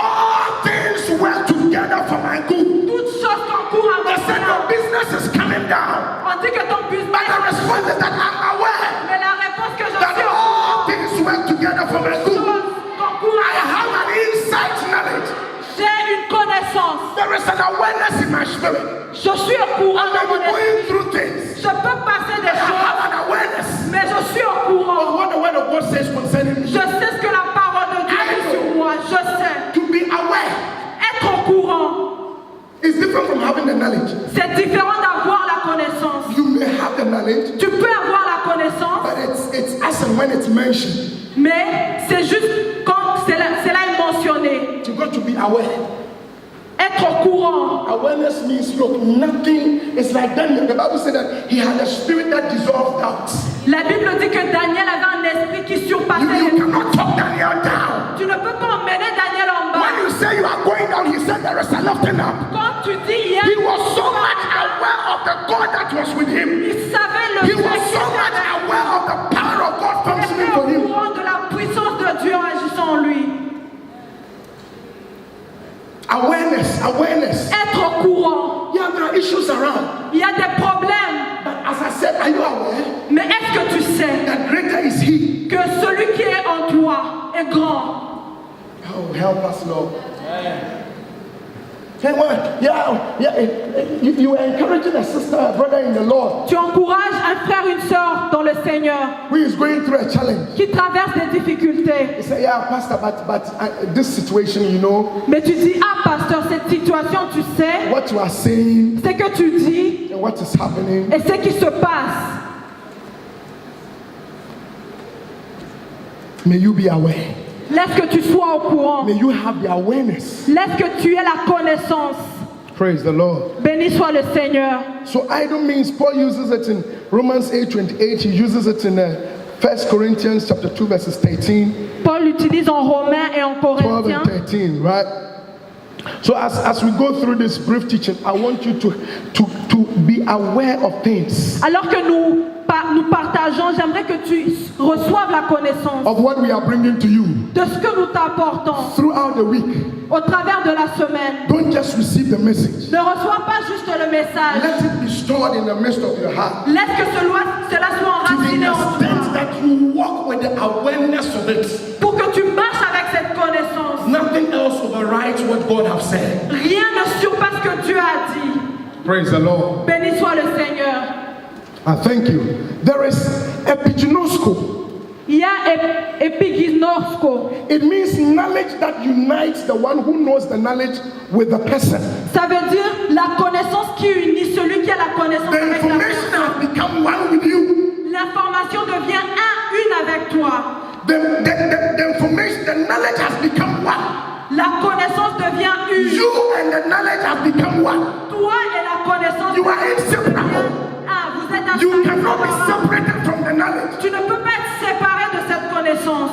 there is an awareness in my spirit. Je suis au courant I may de mon be esprit. going through things. Je peux passer des I choses, have an awareness mais je suis au of courant. what the word of God says concerning me. Je sais ce que la parole de Dieu dit sur moi. Je sais. To be aware Être au courant, is different from having the knowledge. c'est différent d'avoir la connaissance. You may have the knowledge, Tu peux avoir la connaissance, but it's as and when it's mentioned. mais c'est juste quand cela est mentionné. You got to be aware. Être au courant. Awareness means, look, nothing is like Daniel. The Bible said that he had a spirit that dissolved doubts. La Bible dit que Daniel avait un esprit qui surpassait You les... cannot talk Daniel down. Tu ne peux pas emmener Daniel en bas. When you say you are going down, he said there is a lifting up. Quand tu dis hier, He was so much aware of the God that was with him. il savait le He was so much aware of the power of God Il functioning était for au him. courant de la puissance de Dieu agissant en lui. Awareness. Être au courant. Yeah, there are issues around. Il y a des problèmes. But as I said, are you aware Mais est-ce que tu sais that greater is he? que celui qui est en toi est grand? Oh, help us, Lord. Hey, well, you were encouraging a sister, a brother in the Lord Tu encourages un frère, une sœur dans le Seigneur who is going through a challenge. qui traverse des difficultés. He said, yeah, Pastor, but this situation, you know, Mais tu dis, ah pasteur, cette situation, tu sais, what you are saying ce que tu dis and what is happening. et ce qui se passe. May you be aware. Laisse que tu sois au courant. May you have the awareness. Laisse que tu aies la connaissance. Praise the Lord. Béni soit le Seigneur. So idle means Paul uses it in Romans 8:28. He uses it in 1 Corinthians chapter 2 verses 13, Paul l'utilise en Romains et en 12 Corinthiens. and 13, right? So as we go through this brief teaching, I want you to be aware of things, Alors que nous partageons, j'aimerais que tu reçoives la connaissance of what we are bringing to you de ce que nous t'apportons throughout the week. au travers de la semaine. Don't just receive the message. Ne reçois pas juste le message. Let it be stored in the midst of your heart. Laisse que cela soit To the enraciné en toi extent that you walk with the awareness of it. pour que tu marches avec cette connaissance. Nothing else overrides what God has said. Rien ne surpasse ce que Dieu a dit. Praise the Lord. Béni soit le Seigneur. I thank you. There is epiginosko. Il y a epiginosko. It means knowledge that unites the one who knows the knowledge with the person. Ça veut dire la connaissance qui unit celui qui a la connaissance The avec la information personne. has become one with you. L'information devient une avec toi. The information, the knowledge has become one. La connaissance devient une. You and the knowledge have become one. Toi et la connaissance You are deviennent inseparable. vous êtes You cannot be inséparables. separated from the knowledge. Tu ne peux pas être séparé de cette connaissance.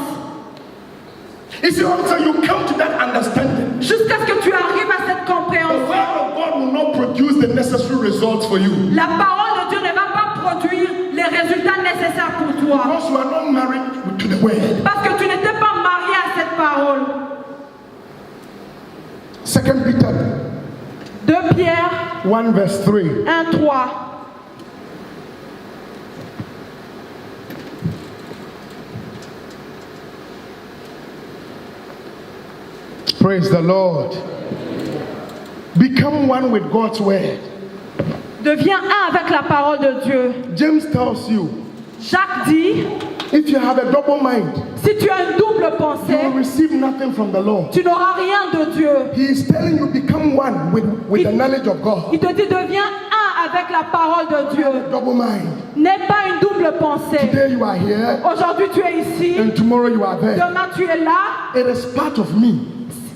You see, until you come to that understanding, Jusqu'à ce que tu arrives à cette the compréhension. word of God will not produce the necessary results for you. La parole de Dieu ne va pas produire les résultats nécessaires pour toi. Because you are not married to the word. Parce que tu n'étais pas marié à cette parole. 2 Peter 2 Pierre 1 verse 3. 1:3. Praise the Lord. Become one with God's word. Deviens un avec la parole de Dieu. James tells you, Jacques dit, if you have a double mind, si tu as une double you will pensée, receive nothing from the Lord. tu n'auras rien de Dieu. He is telling you, become one with the knowledge of God. Il te dit, deviens un avec la parole de Dieu. Double mind. N'aie pas une double pensée. Today you are here, Aujourd'hui tu es ici, and tomorrow you are there. demain tu es là, It is part of me.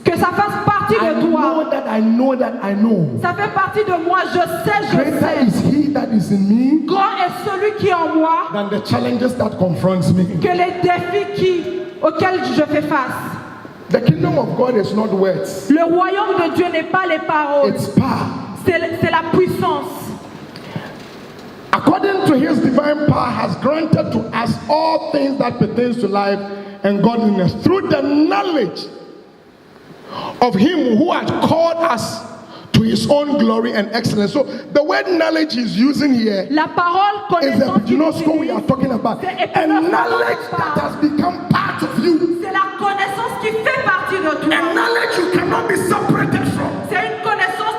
que ça fasse partie I de know toi. that I know that I know. Ça fait partie de moi, je sais. Greater is He that is in me Grand est celui qui est en moi than the challenges that confronts me. que les défis auxquels je fais face. The kingdom of God is not words, Le royaume de Dieu n'est pas les paroles, it's power. c'est la puissance. According to His divine power has granted to us all things that pertains to life and godliness through the knowledge of Him who has called us to His own glory and excellence. So the word knowledge He's using here La parole, is the connaissance qu'il epiginosko we are utilise, talking about. C'est A epignosko knowledge dont on that parle. has become part of you. C'est la connaissance qui fait partie de A toi. knowledge you cannot be separated from. C'est une connaissance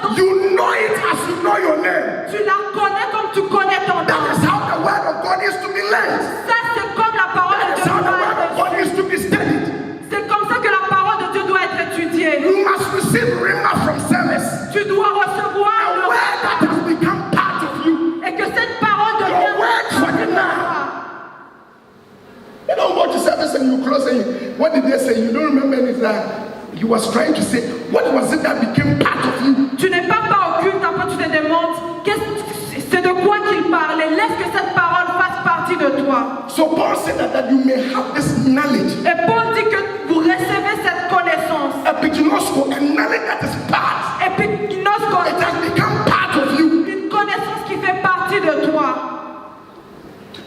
and you close and what did they say? You don't remember anything. He was trying to say, what was it that became part of you? Tu n'es pas au culte, après tu te demandes, c'est de quoi qu'il parlait. Laisse que cette parole fasse partie de toi. So Paul said that you may have this knowledge. Et Paul dit que vous recevez cette connaissance. Epiginosko, a knowledge that is part. Epignosko, It has become part of you. une connaissance qui fait partie de toi.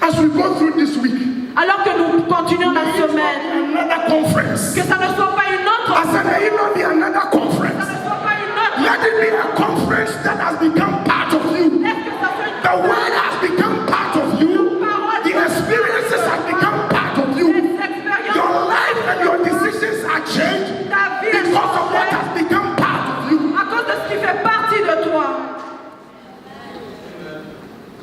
As we go through this week, Alors que nous continuons la semaine, another conference. que ça ne soit pas une autre, I said, may it not be another ça conference. ne soit pas une autre. Let it be a conference that has become part of you. Est-ce que ça soit The word has become part of you. The experiences have become part of you. une expérience? Your life and your decisions are changed Ta vie est because of what changée has become part of you. à cause de ce qui fait partie de toi.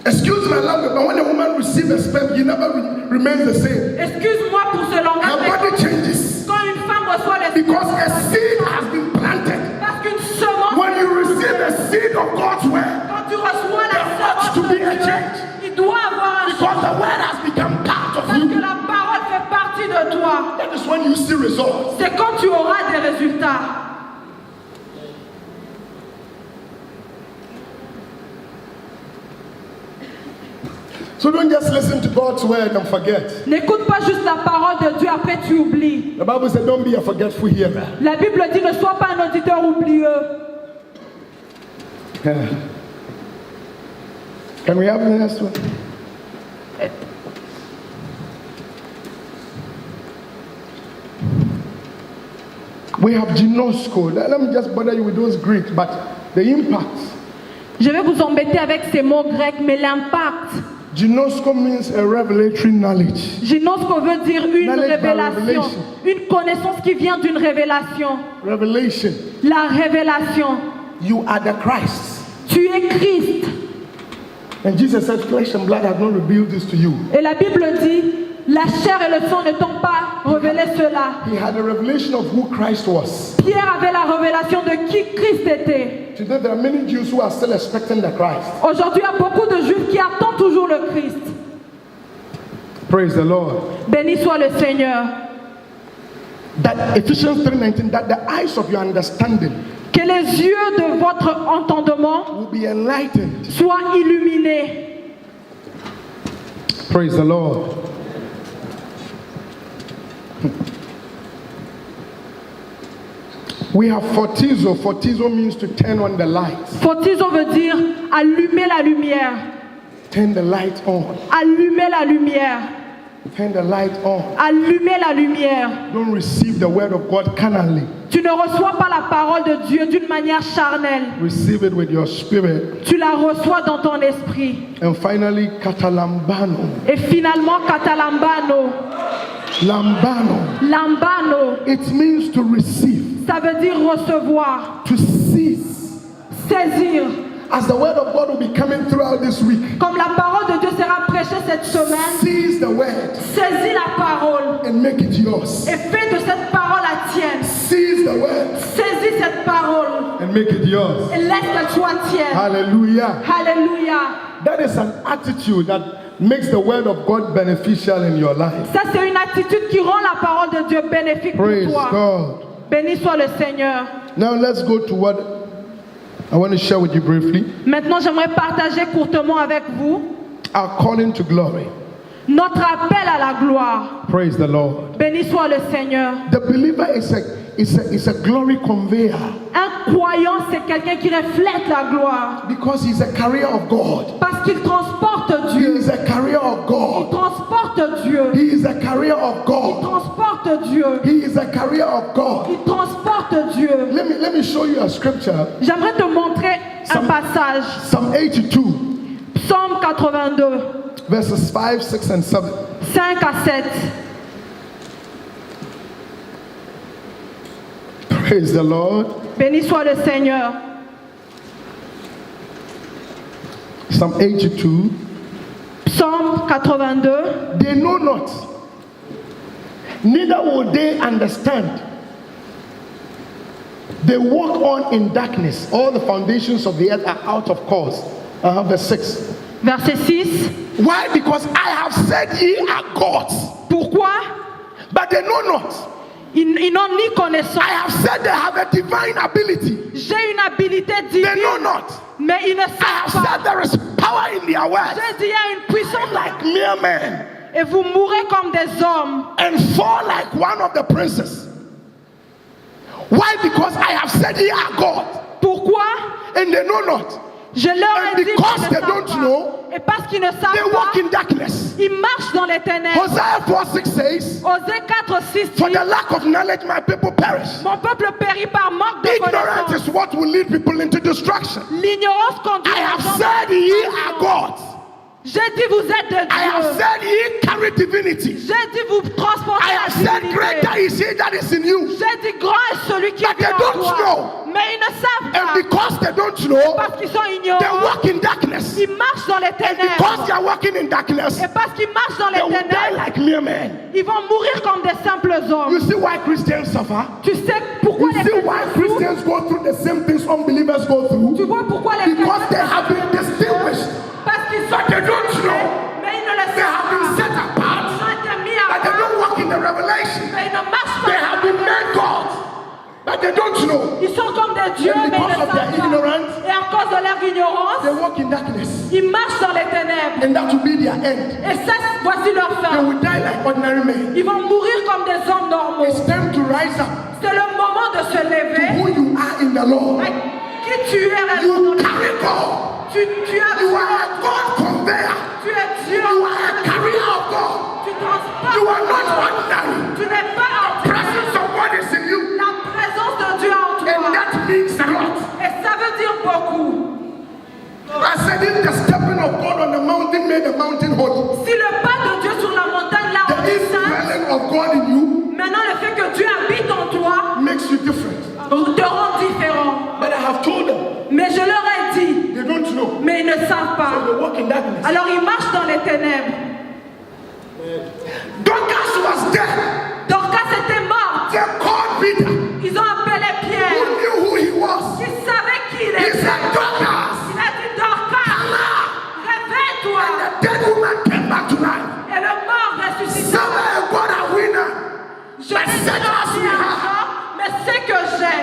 Excuse my language, but when a woman receives a sperm, he never remains the same. Excuse-moi pour ce langage, Her mais body changes quand une femme reçoit les because a seed has been planted. parce qu'une semence, When you receive the seed of God's word, quand tu reçois la there ought semence to de be a Dieu, change il doit avoir un because the word has become part of parce que you. la parole fait partie de toi. That is when you see results. C'est quand tu auras des résultats. So don't just listen to God's word and forget. N'écoute pas juste la parole de Dieu, après tu oublies. The Bible said, don't be a forgetful hearer. La Bible dit ne sois pas un auditeur oublieux. Can we have the next one? We have ginosko. Let me just bother you with those Greek, but the impact. Je vais vous embêter avec ces mots grecs, mais l'impact. Ginosko means a revelatory knowledge. Ginosko veut dire une Knowledge by révélation, revelation. une connaissance qui vient d'une révélation. Revelation. La révélation. You are the Christ. Tu es Christ. And Jesus said, flesh and blood have not revealed this to you. Et la Bible dit, la chair et le sang ne t'ont pas révélé cela. He had a revelation of who Christ was. Pierre avait la révélation de qui Christ était. Today there are many Jews who are still expecting the Christ. Aujourd'hui, il y a beaucoup de Juifs qui attendent toujours le Christ. Praise the Lord. Béni soit le Seigneur. That Ephesians 3:19, that the eyes of your understanding Que les yeux de votre entendement will be enlightened. soient illuminés. Praise the Lord. We have fortizo. Fortizo means to turn on the light. Photizo veut dire allumer la lumière. Turn the light on. Allumer la lumière. Turn the light on. Allumer la lumière. Don't receive the word of God carnally. Tu ne reçois pas la parole de Dieu d'une manière charnelle. Receive it with your spirit. Tu la reçois dans ton esprit. And finally, katalambano. Et finalement, katalambano. Lambano. Lambano, It means to receive, ça veut dire recevoir, to seize. saisir. As the word of God will be coming throughout this week, Comme la parole de Dieu sera prêchée cette semaine, seize the word saisis la parole and make it yours. et fais de cette parole la tienne. Seize the word Saisis cette parole and make it yours. et laisse qu'elle soit tienne. Hallelujah. Alléluia. That is an attitude that makes the word of God beneficial in your life. Ça, c'est une attitude qui rend la parole de Dieu bénéfique Praise pour toi. God. Béni soit le Seigneur. Now let's go to what I want to share with you briefly. Maintenant, j'aimerais partager courtement avec vous Our calling to glory. notre appel à la gloire. Praise the Lord. Béni soit le Seigneur. The believer is a glory conveyor Un croyant, c'est quelqu'un qui reflète la gloire. because he's a carrier of God. Parce qu'il transporte He Dieu. is a carrier of Il God. transporte Dieu. He is a carrier of Il God. transporte Dieu. He is a carrier of God. Il transporte Dieu. Let me show you a scripture. J'aimerais te montrer un passage. Psalm 82, Psaume 82, verses 5, 6, and 7. 5 à 7. Praise the Lord. Béni soit le Seigneur. Psalm 82. Psaume 82. They know not, neither will they understand. They walk on in darkness. All the foundations of the earth are out of course. Verse 6. Verset 6. Why? Because I have said ye are gods. Pourquoi? but they know not. Ils n'ont ni connaissance. I have said they have a divine ability. J'ai une habilité They know divine, not. mais ils ne I have savent said pas. there is power in their words. J'ai dit, il y a une puissance Like mere men, et vous mourrez comme des hommes. and fall like one of the princes. Why? Because I have said ye are God, Pourquoi? and they know not. Je leur And ai dit because qu'ils ne they savent don't pas. know, Et parce qu'ils ne They savent walk pas, in darkness. ils marchent dans les ténèbres. Hosea 4:6 says, Osée 4, 6 for dit, the lack of knowledge my people perish. mon peuple périt par manque de Ignorance connaissance. is what will lead people into destruction. L'ignorance conduit I les have gens said dans la ye destruction. are gods. J'ai dit vous êtes de I have Dieu. said ye carry divinity. J'ai dit vous transportez I la have said divinité. greater is he that is in you. J'ai dit grand est celui qui But vit they en don't toi. know. Mais ils ne savent And pas. because they don't know, Parce qu'ils sont they ignorants. walk in darkness. Ils marchent dans les And because they ténèbres. are walking in darkness, Et parce qu'ils marchent dans they les will die ténèbres, like mere men. ils vont mourir comme des simples You hommes. see why Christians suffer? Tu sais pourquoi You les see why chrétiens souffrent? Christians go through the same things unbelievers go through? Tu vois pourquoi les Because they chrétiens have been distinguished. Parce qu'ils sont But they don't know. mais ils ne le They have been savent set pas. apart. Ils ont été mis à But they part, don't walk in the revelation. mais ils ne marchent They pas. have been made gods. But they don't know. Ils sont comme des dieux, And mais ils ne because of their savent pas. ignorance, Et à cause de leur ignorance, they walk in darkness. ils marchent dans les ténèbres. And that will be their end. Et ça, voici leur They fin. will die like ordinary men. Ils vont mourir comme des hommes normaux. It's time to rise up C'est le moment de se to lever. who you are in the Lord. Qui tu es réellement You dans carry God. tu as You are a God conveyor. tu es Dieu. You are a carrier of God. Tu transportes. You are not ordinary. Tu n'es pas The presence of God is in you. la présence de Dieu en And toi. that means a lot. Et ça veut dire beaucoup. I said if the stepping of God on the mountain made the mountain holy, Si le pas de Dieu sur la montagne là the on est saint, indwelling of God in you maintenant le fait que Dieu habite en toi makes you different. te rend différent. But I have told them, Mais je leur ai dit, they don't know. mais ils ne savent pas. They walk in darkness. Alors ils marchent dans les ténèbres. Dorcas was there. Dorcas était morte. They called Peter, Ils ont appelé who Pierre. knew who he was. Ils savaient qui il He était. said, Dorcas, Il a dit Dorcas, réveille-toi. the dead woman came back to life. Et le mort ressuscita. Somewhere God a winner. Je n'ai pas d'argent, mais c'est que j'ai.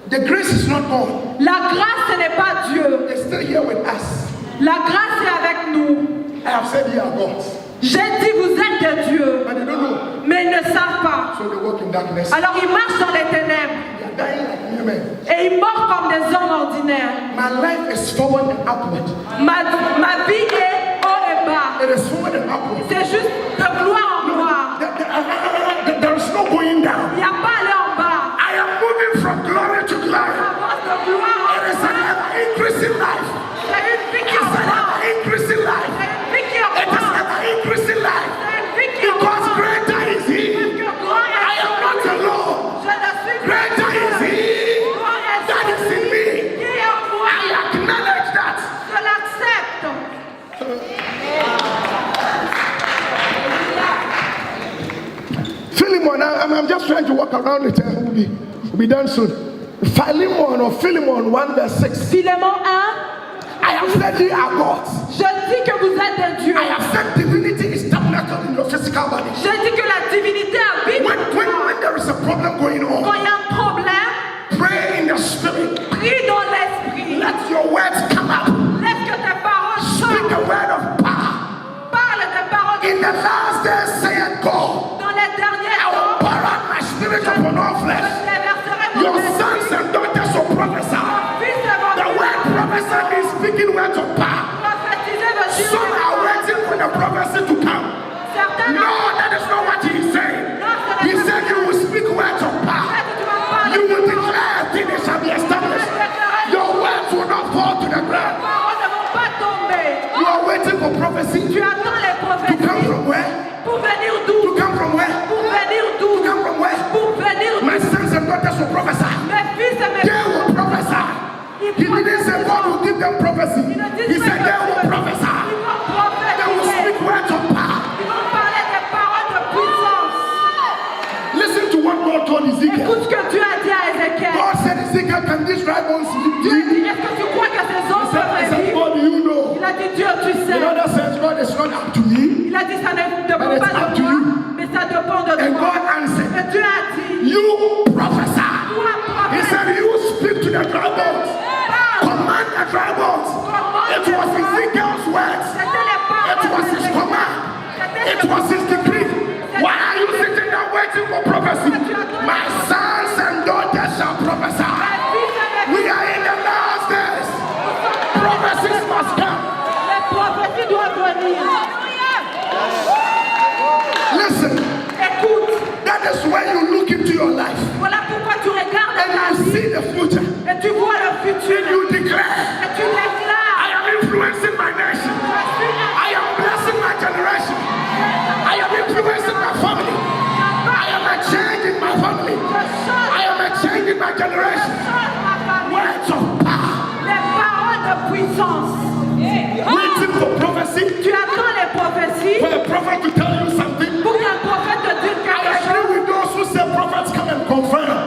The grace is not gone. La grâce, ce n'est pas Dieu. It's still here with us. La grâce est avec nous. I have said ye are gods. J'ai dit vous êtes des dieux, But they don't know. mais ils ne savent pas. So they walk in darkness. Alors ils marchent dans les ténèbres They are dying like mere men. et ils meurent comme des hommes ordinaires. My life is forward and upward. Ma vie est haut et bas. It is forward and upward. C'est juste de gloire en gloire. There is no going down. Il n'y a pas aller en bas. I am moving from glory to glory. Avance de gloire en It is an gloire. ever increasing life. C'est une vie qui It's an augmente. ever increasing life. C'est une vie qui It is augmente. ever increasing life. C'est une vie qui Because augmente. greater is He. Parce que grand est I am not celui. alone. Je ne suis pas Greater is seul. He Grand est that is in celui me. qui est en moi. I acknowledge that. Je l'accepte. Philemon, I'm just trying to walk around it and we'll be done soon. Philemon or Philemon 1 verse 6. Philémon 1, I have said ye are gods. je dis que vous êtes des dieux. I have said divinity is tabernacle in your physical body. Je dis que la divinité habite en toi. When there is a problem going Quand on, il y a un problème, pray in the spirit. prie dans l'esprit. Let your words come up. Laisse que tes paroles Speak sortent. the word of power. Parle des paroles In the last days, saith God, dans les derniers I will temps. pour out my spirit upon all Je flesh. déverserai mon Your esprit. sons and daughters will prophesy. Fils de mon The word prophesy means speaking words of power. prophétiser de Dieu. Some are waiting for the prophecy to come. Certains No, that is not what he is saying. He said you will speak words of power. tu vas parler You will de paroles. declare a thing, it shall be established. Your words will not fall to the ground. Les paroles ne vont pas tomber. You are waiting for prophecy Tu attends les to come prophéties. from where? Pour venir To d'où? come from where? Pour venir To d'où? come from where? Pour venir d'où? My sons and daughters will prophesy. Mes fils et mes They will prophesy. He didn't say God will give them prophecy. He said they will prophesy. Ils vont They will prophétiser. speak words of power. Ils vont parler des paroles de puissance. Listen to what God told Ezekiel. Écoute ce que Dieu a dit à Ézéchiel. God said, Ezekiel, can these dry bones Dieu a live? dit, est-ce que tu crois que ces hommes I said, peuvent vivre? God, you know. Il a dit, Dieu, tu In sais. other sense, God is not up to me. Il a dit, ça ne But dépend it's pas up de to moi, you. mais ça dépend de And toi. God answered, Et Dieu a dit, you prophesy. toi He prophète, said, you speak to the dry bones. Command the dry bones. It was Ezekiel's words. c'était les It paroles was his command. It was his decree. Why are you sitting there waiting for prophecy? My sons and daughters shall prophesy. We are in the last days. Prophecies must come. Les prophéties doivent venir. Listen, Écoute, that is when you look into your life voilà pourquoi tu regardes and ta you vie see the future. et tu vois le futur You declare, et tu déclares, I am influencing my nation. I am blessing my generation. I am influencing my family. I am a change in my family. I am a change in my generation. ma famille, Words of power. les paroles de puissance. Waiting for prophecy. Tu attends les prophéties For a prophet to tell you something. pour qu'un prophète te dise I quelque agree chose. with those who say prophets come and confirm.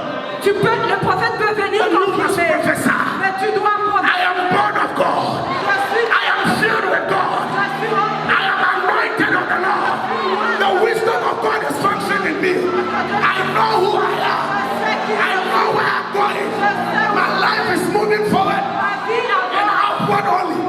Le prophète peut venir But you must confirmer, prophesy. mais tu dois I prophétiser. am born of God. I am filled with God. I am anointed of the Lord. The wisdom of God is functioning in me. I know who I am. I know where I'm going. My life is moving forward and upward only.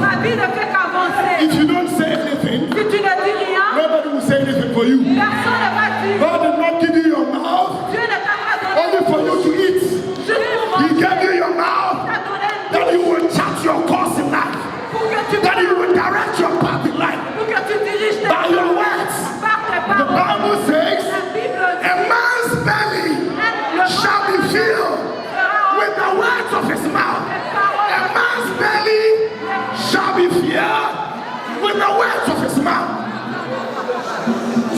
Ma vie ne fait qu'avancer. If you don't say anything, Si tu ne dis rien, nobody will say anything for you. personne ne va dire. God did not give you your mouth Dieu ne t'a pas donné only for you to eat. juste pour He manger. gave you your mouth Il t'a donné that you will chart your course in life. pour que tu That you will direct your path in life pour que tu diriges tes by your words. par tes The paroles. Bible says, La Bible dit, a man's belly shall be filled with the words of his mouth. A man's belly shall be filled with the words of his mouth.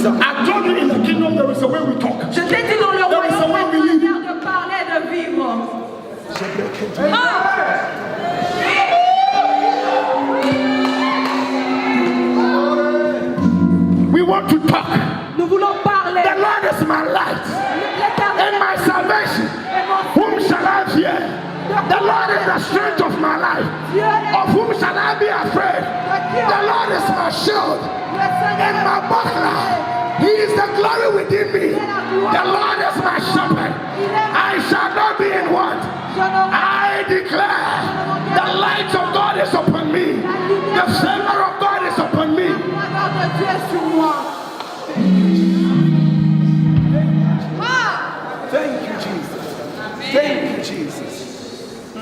I told you in the kingdom there is a way we talk. je t'ai dit dans le There is a royaume, way we une live. manière de parler et de vivre. We want to talk. Nous voulons parler. The Lord is my light L'Éternel and my salvation. Whom shall I fear? The Lord is the strength of my life. Of whom shall I be afraid? The Lord is my shield and my buckler. He is the glory within me. The Lord is my shepherd. I shall not be in want. I declare the light of God is upon me. The favor of God is upon me. La grâce de Dieu est sur moi. Thank you, Jesus. Thank you, Jesus.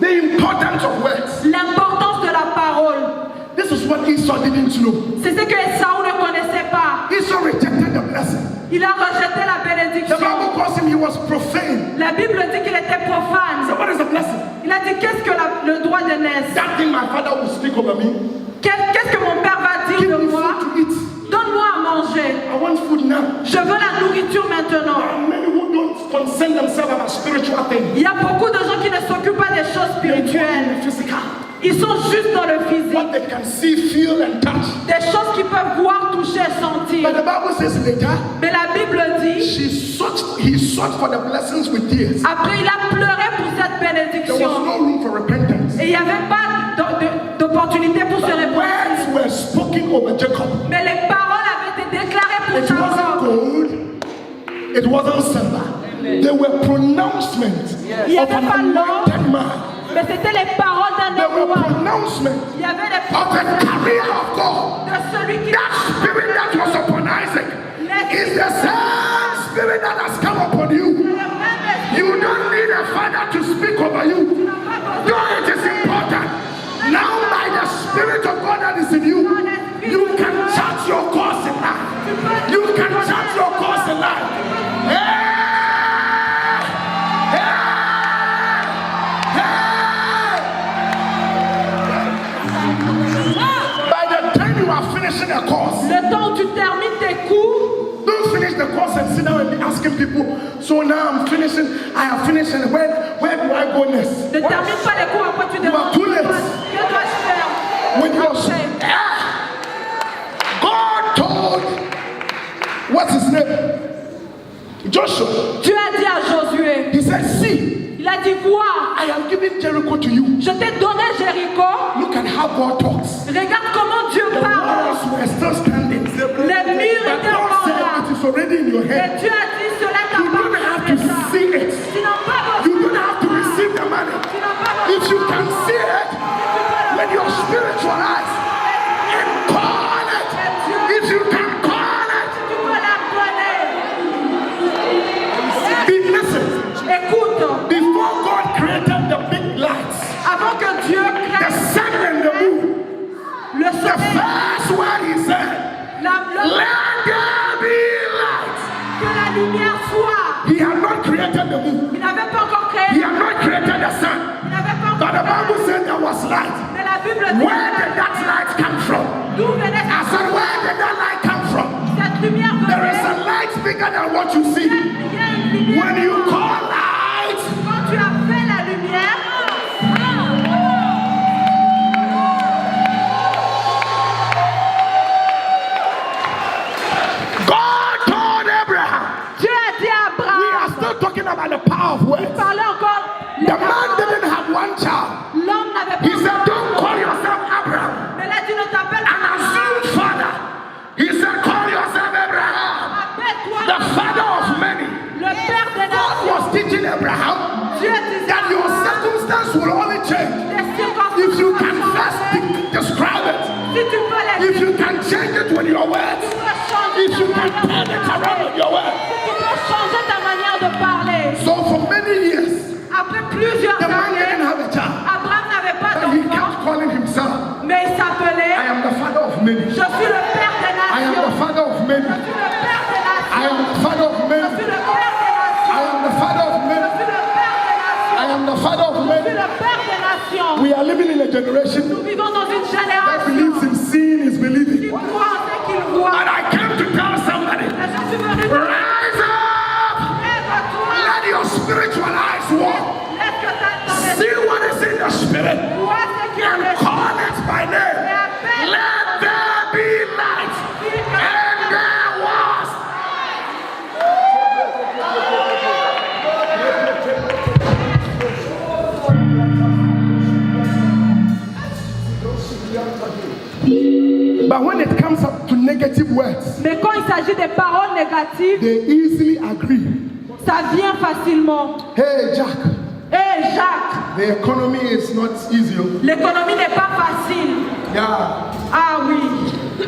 The importance of words. L'importance de la parole. This is what Esau didn't know. C'est ce que Esaü ne connaissait pas. Esau rejected the blessing. Il a rejeté la The bénédiction. Bible calls him, he was profane. La Bible dit qu'il était So profane. what is the blessing? Il a dit qu'est-ce que le droit d'aînesse? That thing my father will speak over me. Qu'est-ce que mon père va dire Give de me moi? food to eat. Donne-moi à manger. I want food now. Je veux la nourriture maintenant. There are many who don't concern themselves about spiritual things. Il y a beaucoup de gens qui ne s'occupent pas des choses They walk spirituelles. in the physical. Ils sont juste dans le What physique. they can see, feel, and touch. Des choses qu'ils peuvent voir, toucher, sentir. But the Bible says later, Mais la Bible dit, he sought for the blessings with tears. après il a pleuré pour cette There was bénédiction. no room for repentance. Et il n'y avait pas d'opportunité pour se The répondre. words were spoken over Jacob. Mais les paroles avaient été déclarées pour It wasn't Jacob. gold, it wasn't silver. They were pronouncements Il n'y of avait an pas l'or, anointed man. mais c'était les paroles d'un They were roi. pronouncements Il y avait les of the paroles career of God. de celui qui That spirit that was upon Isaac is the same spirit that has come upon you. You don't need a father to speak over you. Though it is important. Now by the spirit of God that is in you, you can chart your course in life. You can chart your course in life. Hey! By the time you are finishing a course, Le temps où tu termines tes cours, don't finish the course and sit down and be asking people, so now I'm finishing, I have finished, and where do I go next? ne termine pas les cours, après tu demandes too late. que dois-je faire? When your God told, what's his name? Joshua. Dieu a dit à Josué, He said, see, il a dit vois, I am giving Jericho to you. je t'ai donné Jéricho, Look at how God talks. regarde comment Dieu The parle. walls were still standing. Les murs But étaient God encore said, là. it is already in your Et head. Dieu a dit cela You don't have to t'appartient. see it. Tu n'as pas You besoin. don't have to receive the money. Tu n'as pas besoin. If you can see it with your spiritual eyes and call it, if you can call it, Tu peux la connaître. listen. Écoute, Before God created the big lights, avant que Dieu the crée sun and the moon, le the soleil, first word He said, let let there be light. que la lumière soit. He had not created the moon. Il n'avait pas encore He créé, had not created the sun. il n'avait pas But the encore Bible créé. said there was light. Mais la Bible dit Where did that light come from? d'où venait I said, where did that light come from? cette lumière There is venait. a light bigger than what you see. Il y a une lumière. When you call light, Quand tu as fait la lumière, God told Abraham. Dieu a dit à We Abraham, are still talking about the power of words. parlait encore, The man didn't have one child. l'homme n'avait He pas said, encore. don't call yourself Abraham, Mais là, tu ne t'appelles an pas assumed father. He said, call yourself Abraham, Appelle-toi the father of many. le père des God nations. was teaching Abraham Dieu disait that your circumstance will only change des circonstances if you vont can first changer. describe it. Si tu peux les If you can change it with your words, tu peux changer if you ta can manière turn de it around parler. with your words. Tu peux changer ta manière de parler. So for many years, Après plusieurs the man didn't années, have a child, Abraham n'avait pas but he d'enfant, kept calling himself, mais il s'appelait I am the father of many. Je suis le père des I am the nations. father of many. Je suis le père des I am nations. the father of Je many. suis le père des nations. I am the father of Je many. suis le père des nations. I am the father of Je suis many. le père des nations. We are living in a generation Nous vivons dans une that believes génération in seeing is qui believing. croit en ce qu'il And voit. I came to tell somebody, Et je suis venu te rise up, lève-toi. let your spiritual eyes walk. Laisse que ta See what is in the spirit vois ce qui est and le call it by name. Let there be light. And there was. But when it comes up to negative words, Mais quand il s'agit des paroles négatives, they easily agree. ça vient facilement. Hey, Jack, Hé Jacques, the economy is not easy. l'économie n'est pas facile. Yeah, Ah oui,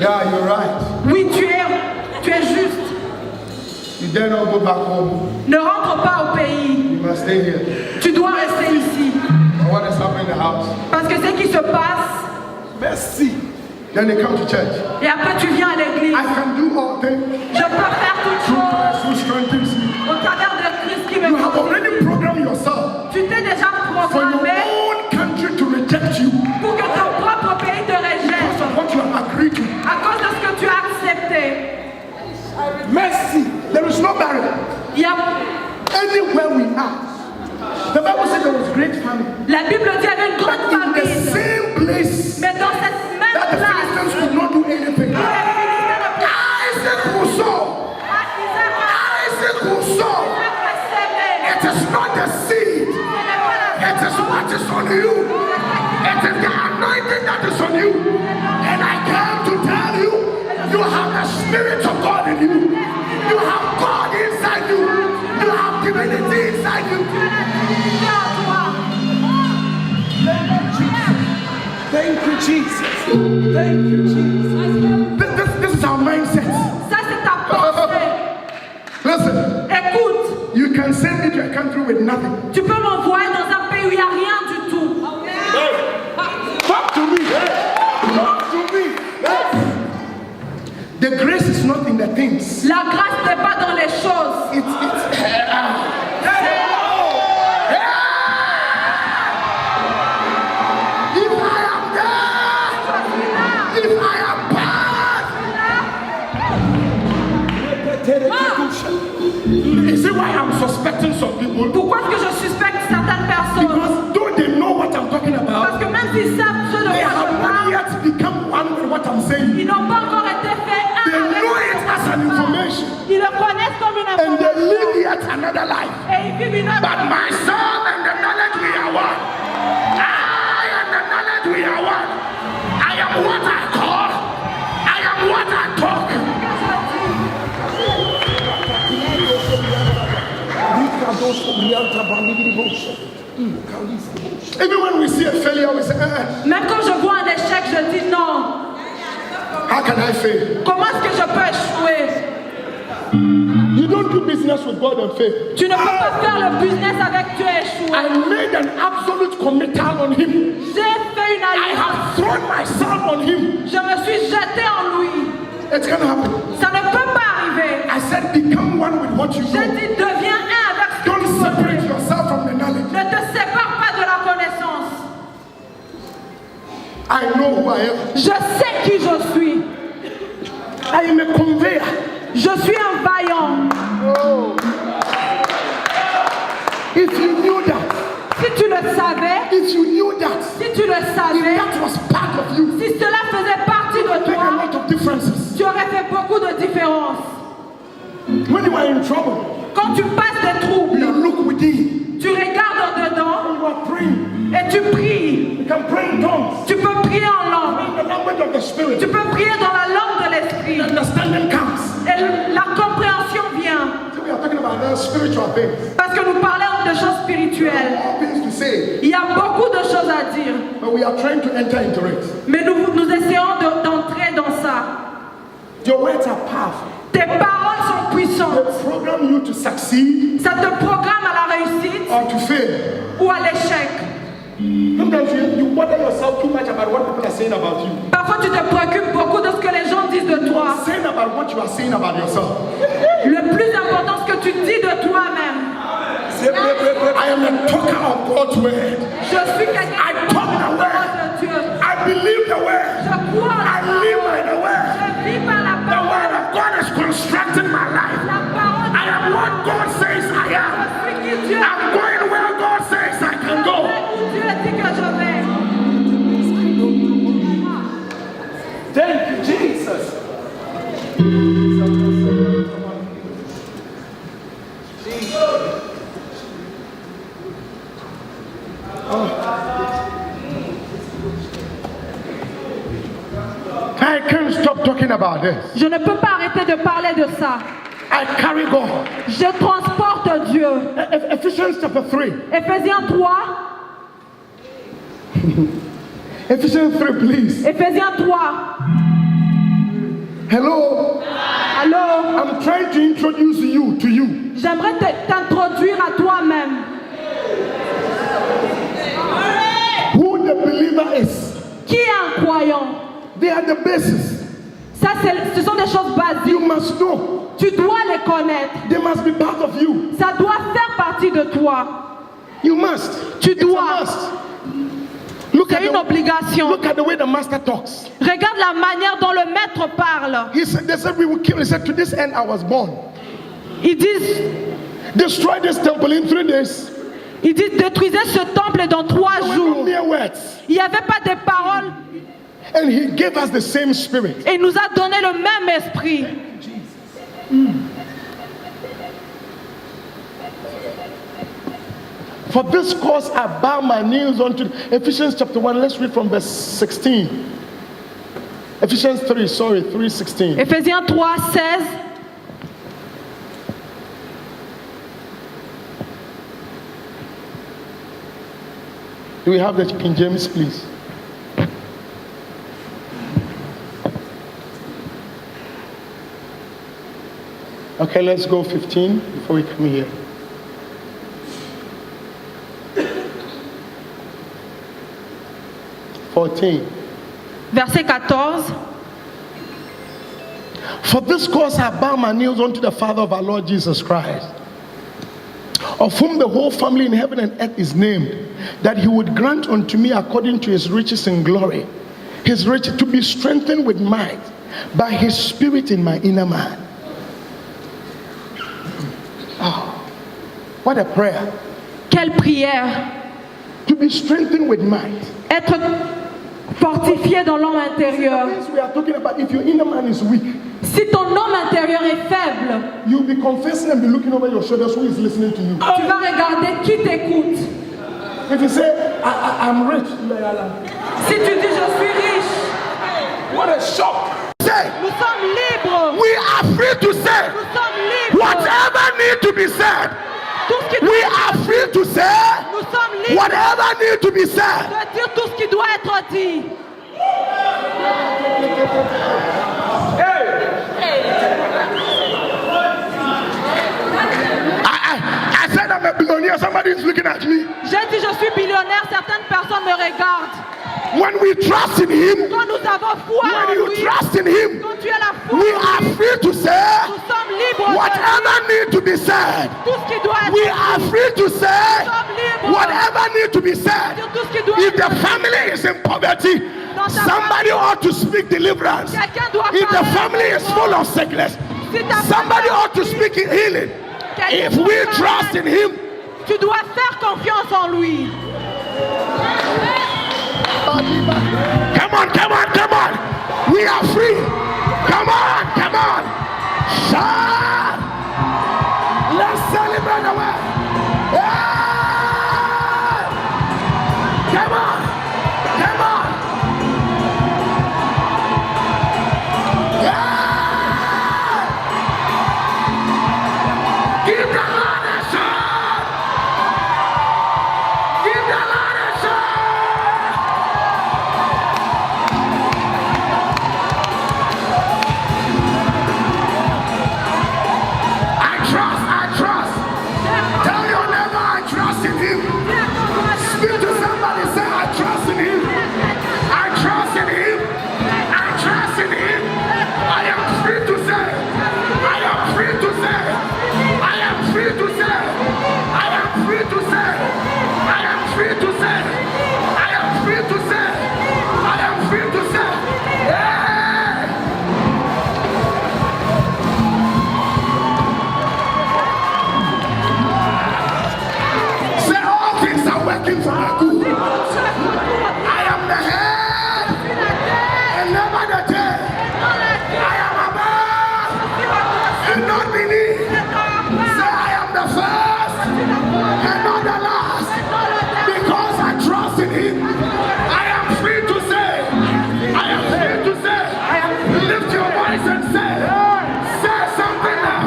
yeah, you're right. oui tu es juste. You dare not go back home. Ne rentre pas au pays. You must stay here. Tu dois rester ici. What is happening in the house? Parce que ce qui se passe, Mercy. Then they come to church. et après tu viens à l'église. I can do all things Je peux faire toutes through choses Christ who strengthens me. au travers de Christ qui me You have fortifie. already programmed yourself Tu t'es déjà for your programmé own country to reject you pour que ton propre pays te because rejette of what you have agreed to. à cause de ce que tu as accepté. Mercy. There is no barrier. Il y a, Anywhere we are. The Bible said there was great famine. la Bible dit qu'il y avait une grande But in the famine. same place Mais dans cette même that the place, Philistines could not do anything. les Philistins ne pouvaient Isaac who saw. pas. Isaac who saw. It is not the seed. It is what is on you. It is the anointing that is on you. And I came to tell you, you have the Spirit of God in you. You have God inside you. You have divinity inside you. Thank you, Jesus. Thank you, Jesus. This is our mindset. Ça, c'est ta pensée. Listen, Écoute, you can send me to a country with nothing. tu peux m'envoyer dans un pays où il n'y a rien du tout. Talk to me. Talk to me. The grace is not in the things. La grâce n'est pas dans les choses. If I am there, if I am bad, you see why I'm suspecting some people? Pourquoi est-ce que je suspecte certaines personnes? Because though they know what I'm talking about, Parce que même s'ils savent ce de they quoi have je not parle, yet become one with what I'm saying. ils n'ont pas encore été faits un They avec know it as an information, Ils le connaissent comme une and they information. live yet another life. Et ils vivent une autre But my soul and the knowledge we are one. I and the knowledge we are one. I am what I call. I am what I talk. Even when we see a failure, we say, Même quand je vois un échec, je dis non. how can I fail? Comment est-ce que je peux échouer? You don't do business with God and fail. Tu ne peux pas faire le business avec Dieu et échouer. I made an absolute committal on him. J'ai fait une I alliance. have thrown myself on him. Je me suis jeté en lui. It's gonna happen. Ça ne peut pas arriver. I said, become one with what you J'ai know. dit, deviens un avec ce que Don't tu separate possèdes. yourself from the knowledge. Ne te sépare pas de la connaissance. I know who I am. Je sais qui je suis. I am a conveyor. Je suis un vaillant. Oh. If you knew that, Si tu le savais, if you knew that, si tu le if savais, that was part of you, si cela faisait partie de make a toi, lot of differences. tu aurais fait beaucoup de différences. When you are in trouble, Quand tu passes des troubles, you look within. tu regardes en dedans You are praying. et tu pries. You can pray in tongues. Tu peux prier en langue. In the language of the Spirit. Tu peux prier dans la langue de l'esprit. Understanding comes. Et la compréhension vient. So we are talking about spiritual things. Parce que nous parlons de choses spirituelles. All things to say, Il y a beaucoup de choses à dire. but we are trying to enter into it. Mais nous essayons d'entrer dans ça. Your words are powerful. Tes paroles sont They puissantes. program you to succeed Ça te programme à la réussite or to fail. ou à l'échec. Sometimes you bother yourself too much about what people are saying about you. Parfois, tu te préoccupes beaucoup de ce que les gens disent de toi. Saying about what you are saying about yourself. Le plus important, ce que tu dis de toi-même. I am a talker of God's word. Je suis quelqu'un I qui talk the parle word. de Dieu. I believe the word. Je crois I la live by parole. the word. Je vis par la The parole. word of God is constructing my life. La parole. I am what God says I Je am. suis qui Dieu. I'm going where God says I can go. Où Dieu dit que je vais. Thank you, Jesus. I can't stop talking about this. Je ne peux pas arrêter de parler de ça. I carry God. Je transporte Dieu. Ephesians chapter 3. Éphésiens 3. Ephesians 3, please. Éphésiens 3. Hello. Allô? I'm trying to introduce you to you. J'aimerais t'introduire à toi-même. Who the believer is. Qui est un croyant? They are the basis. Ça, ce sont des choses basiques. You must know. Tu dois les connaître. They must be part of you. Ça doit faire partie de toi. You must. Tu It's a dois. must. Look C'est une obligation. look at the way the master talks. Regarde la manière dont le maître parle. He said, they said we will kill. He said, to this end I was born. Ils disent, Destroy this temple in 3 days. détruisez ce temple dans 3 There were no jours. mere words. Il n'y avait pas de paroles And he gave us the same spirit. et il nous a donné le même esprit. For this cause I bow my knees unto Ephesians chapter 1. Let's read from verse 16. Ephesians 3:16. Éphésiens 3:16. Do we have the King James, please? Okay, let's go 15 before we come here. Verset 14. For this cause I bow my knees unto the Father of our Lord Jesus Christ, of whom the whole family in heaven and earth is named, that he would grant unto me according to his riches in glory, his riches to be strengthened with might by his spirit in my inner man. Oh, what a prayer. Quelle prière. To be strengthened with might. Être fortifié dans l'homme intérieur. This we are talking about, if your inner man is weak, Si ton homme intérieur est faible, you'll be confessing and be looking over your shoulders who is listening to you. tu vas regarder qui t'écoute. If you say, I'm rich, Si tu dis je suis riche, what a shock. Say, nous sommes libres. we are free to say Nous sommes libres. whatever need to be said. Tout ce qui We free to say Nous sommes libres whatever needs to be said. de dire tout ce qui doit être dit. I said I'm a billionaire. Somebody is looking at me. J'ai dit je suis billionnaire, certaines personnes me regardent. When we trust in Him, Quand nous avons foi en when you lui, trust in Him, quand tu as la foi we en are lui, free to say nous sommes libres de whatever needs to be said. dire tout ce qui doit être We dit. are free to say Nous sommes libres whatever needs to be de said. dire tout ce qui doit If être the dit. family is in poverty, somebody ought to speak deliverance. Quelqu'un doit If the parler family is full of sickness, Si ta somebody famille- ought to speak in healing. Quelqu'un If doit we parler. trust in Him, Tu dois faire confiance en lui. come on, come on, come on. We are free. Come on, come on. Shout. Let's celebrate the way. Yeah. Come on, come on. Yeah. Give the Lord a shout. Give the Lord a shout. I trust. Tell your neighbor I trust in Him. Speak to somebody, say I trust in Him. I trust in Him. I trust in Him. I am free to say. I am free to say. I am free to say. I am free to say. I am free to say. I am free to say. I am free to say. Yeah. Say all things are working for my good. I am the head and never the tail. I am above and not beneath. Say I am the first and not the last. Because I trust in Him. I am free to say. I am free to say. Lift your voice and say. Say something now.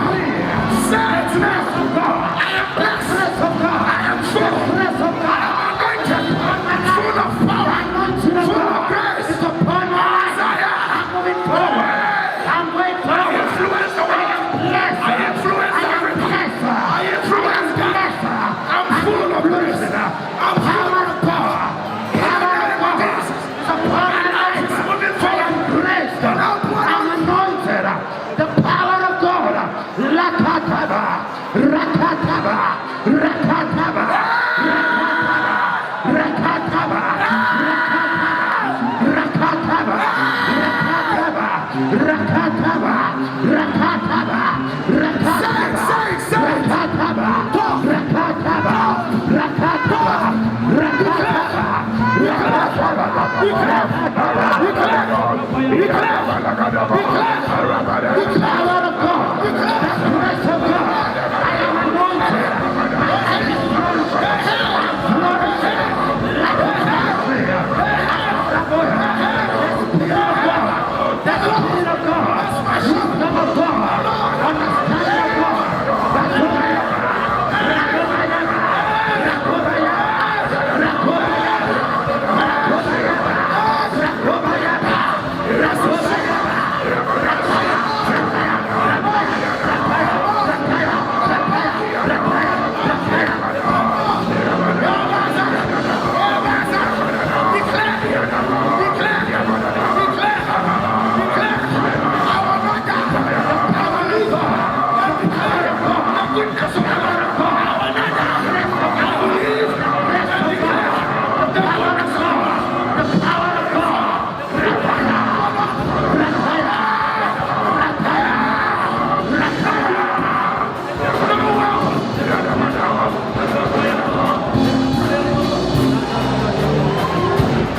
Say it now. I am blessed. I am full. I am anointed. Full of power. Full of grace. Isaiah. I influence the world. I influence everything. I influence God. I'm full of grace. I'm full of power. In the name of Jesus. My life is moving forward. I'm anointed. The power of God. Rakataba. Rakataba. Rakataba. Rakataba. Rakataba. Rakataba. Rakataba. Rakataba. Say it. Rakataba. Rakataba. Rakataba. The power of God. The grace of God. I am anointed. The Spirit of God. Wisdom of God. Understanding of God. That's what I am.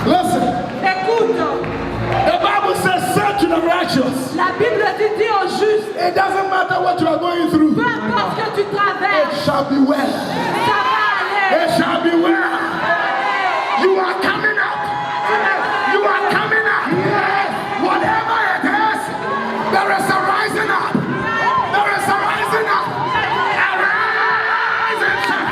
Listen, Écoute, the Bible says, search the righteous. la Bible dit dis au juste, It doesn't matter what you are going through. peu importe ce que tu It traverses, shall be well. ça va aller. It shall be well. You are coming up. You are coming up. Whatever it is, there is a rising up. There is a rising up. A rising sun.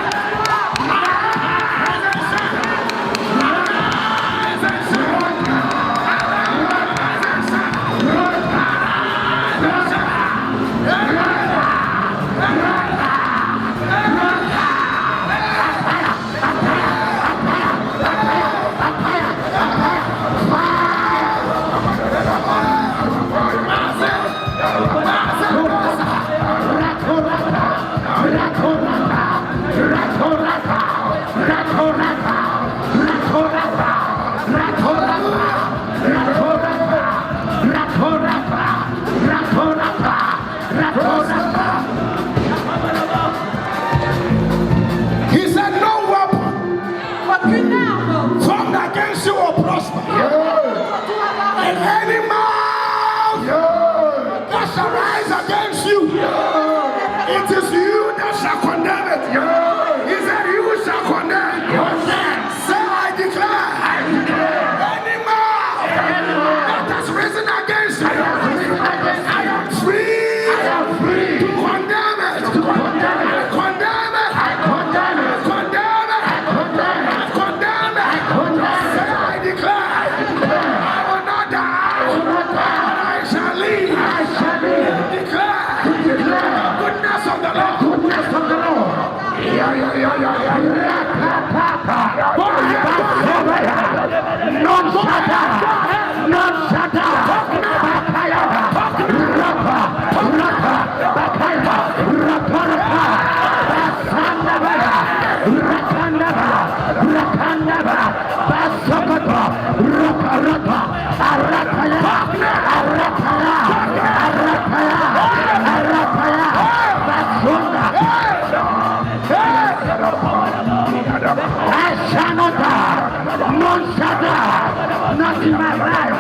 Not in my life,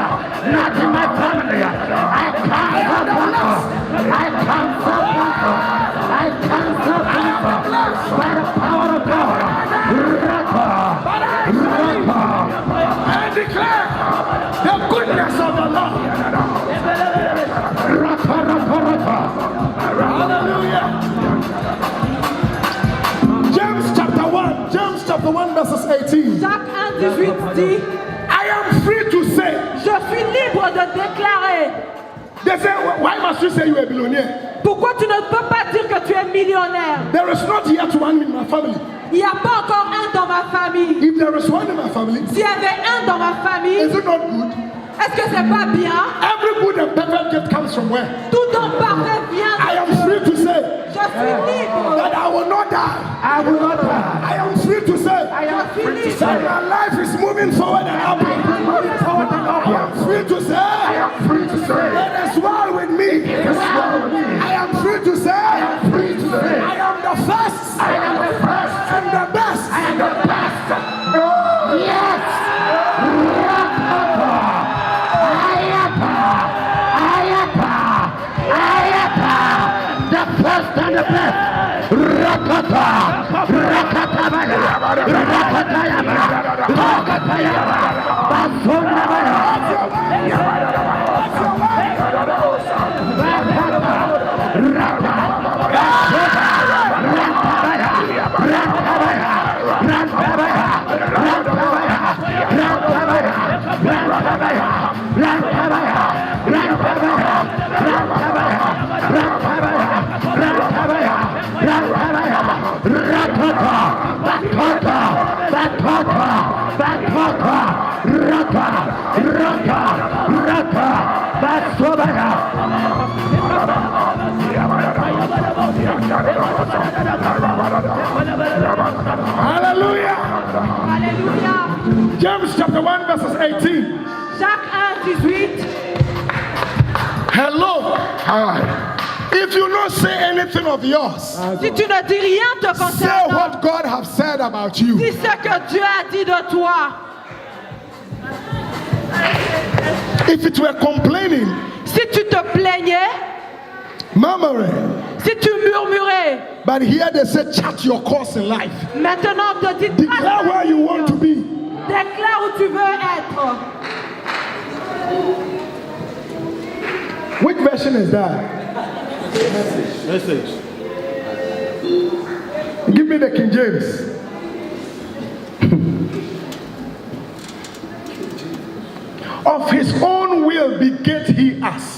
not in my family. I cancel by the power of God. I declare the goodness of the Lord. Hallelujah. James chapter 1 verses 18. Jacques 1, 18 dit, I am free to say. je suis libre de déclarer. They say, why must you say you are a billionaire? Pourquoi tu ne peux pas dire que tu es millionnaire? There is not yet one in my family. Il n'y a pas encore un dans ma famille. If there is one in my family, S'il y avait un dans ma famille, is it not good? est-ce que c'est pas bien? Every good and perfect gift comes from where? Tout don parfait vient I am de free Dieu. to say Je suis libre. that I will not die. I will not die. I am free to say Je suis libre. that my life is moving forward and upward. I am free to say it is well with me. I am free to say I am the first and the best. Yes. The first and the best. Rakata, Rakatabaya, Rakatayaba, Rakatayaba, Basundabaya, Hallelujah. Alléluia. James chapter 1 verses 18. Jacques 1, 18. Hello. Hi. If you not say anything of yours, Si tu ne dis rien te say concernant, what God have said about you. dis ce que Dieu a dit de toi. If it were complaining, Si tu te plaignais, murmuring, si tu murmurais, but here they say chart your course in life. maintenant on te dit Declare where you want to be. déclare où tu veux être. Which version is that? Message. Give me the King James. Of his own will beget he us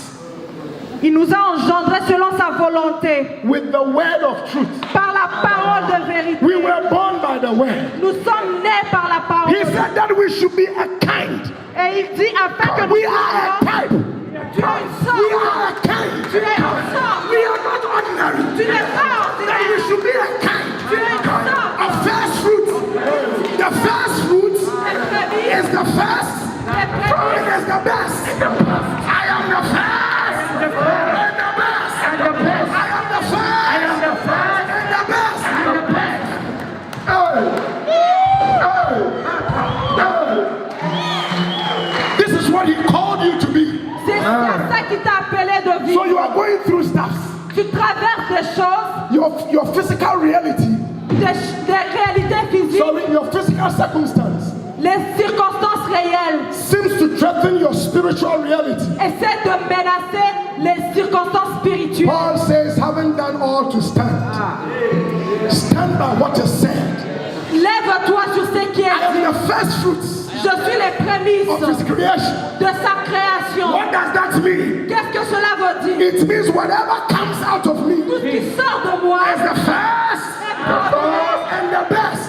Il nous a engendrés selon sa volonté, with the word of truth. par la parole de vérité. We were born by the word. Nous sommes nés par la parole. He said that we should be a kind. Et il dit afin que nous We are a type. tu es une We sorte. are a kind. Tu es une sorte. We are not ordinary. Tu n'es pas That we ordinaire. should be a kind. Tu es une sorte. A first fruit. The first fruit Les prémices, is the first. les It prémices. is the best. I am the first and the best. I am the first and the best. This is what he called you to be. C'est ça qui t'a appelé de So you vivre. are going through stuff. Tu traverses des choses, Your physical reality, des réalités physiques, sorry, your physical circumstance les circonstances réelles. seems to threaten your spiritual reality. Essaie de menacer les circonstances spirituelles. Paul says, having done all to stand, stand by what is said. Lève-toi sur ce qui I est am dit. the first fruits Je suis les prémices of his creation. de sa création. What does that mean? Qu'est-ce que cela veut dire? It means whatever comes out of me Tout ce qui sort de moi is the first and the best.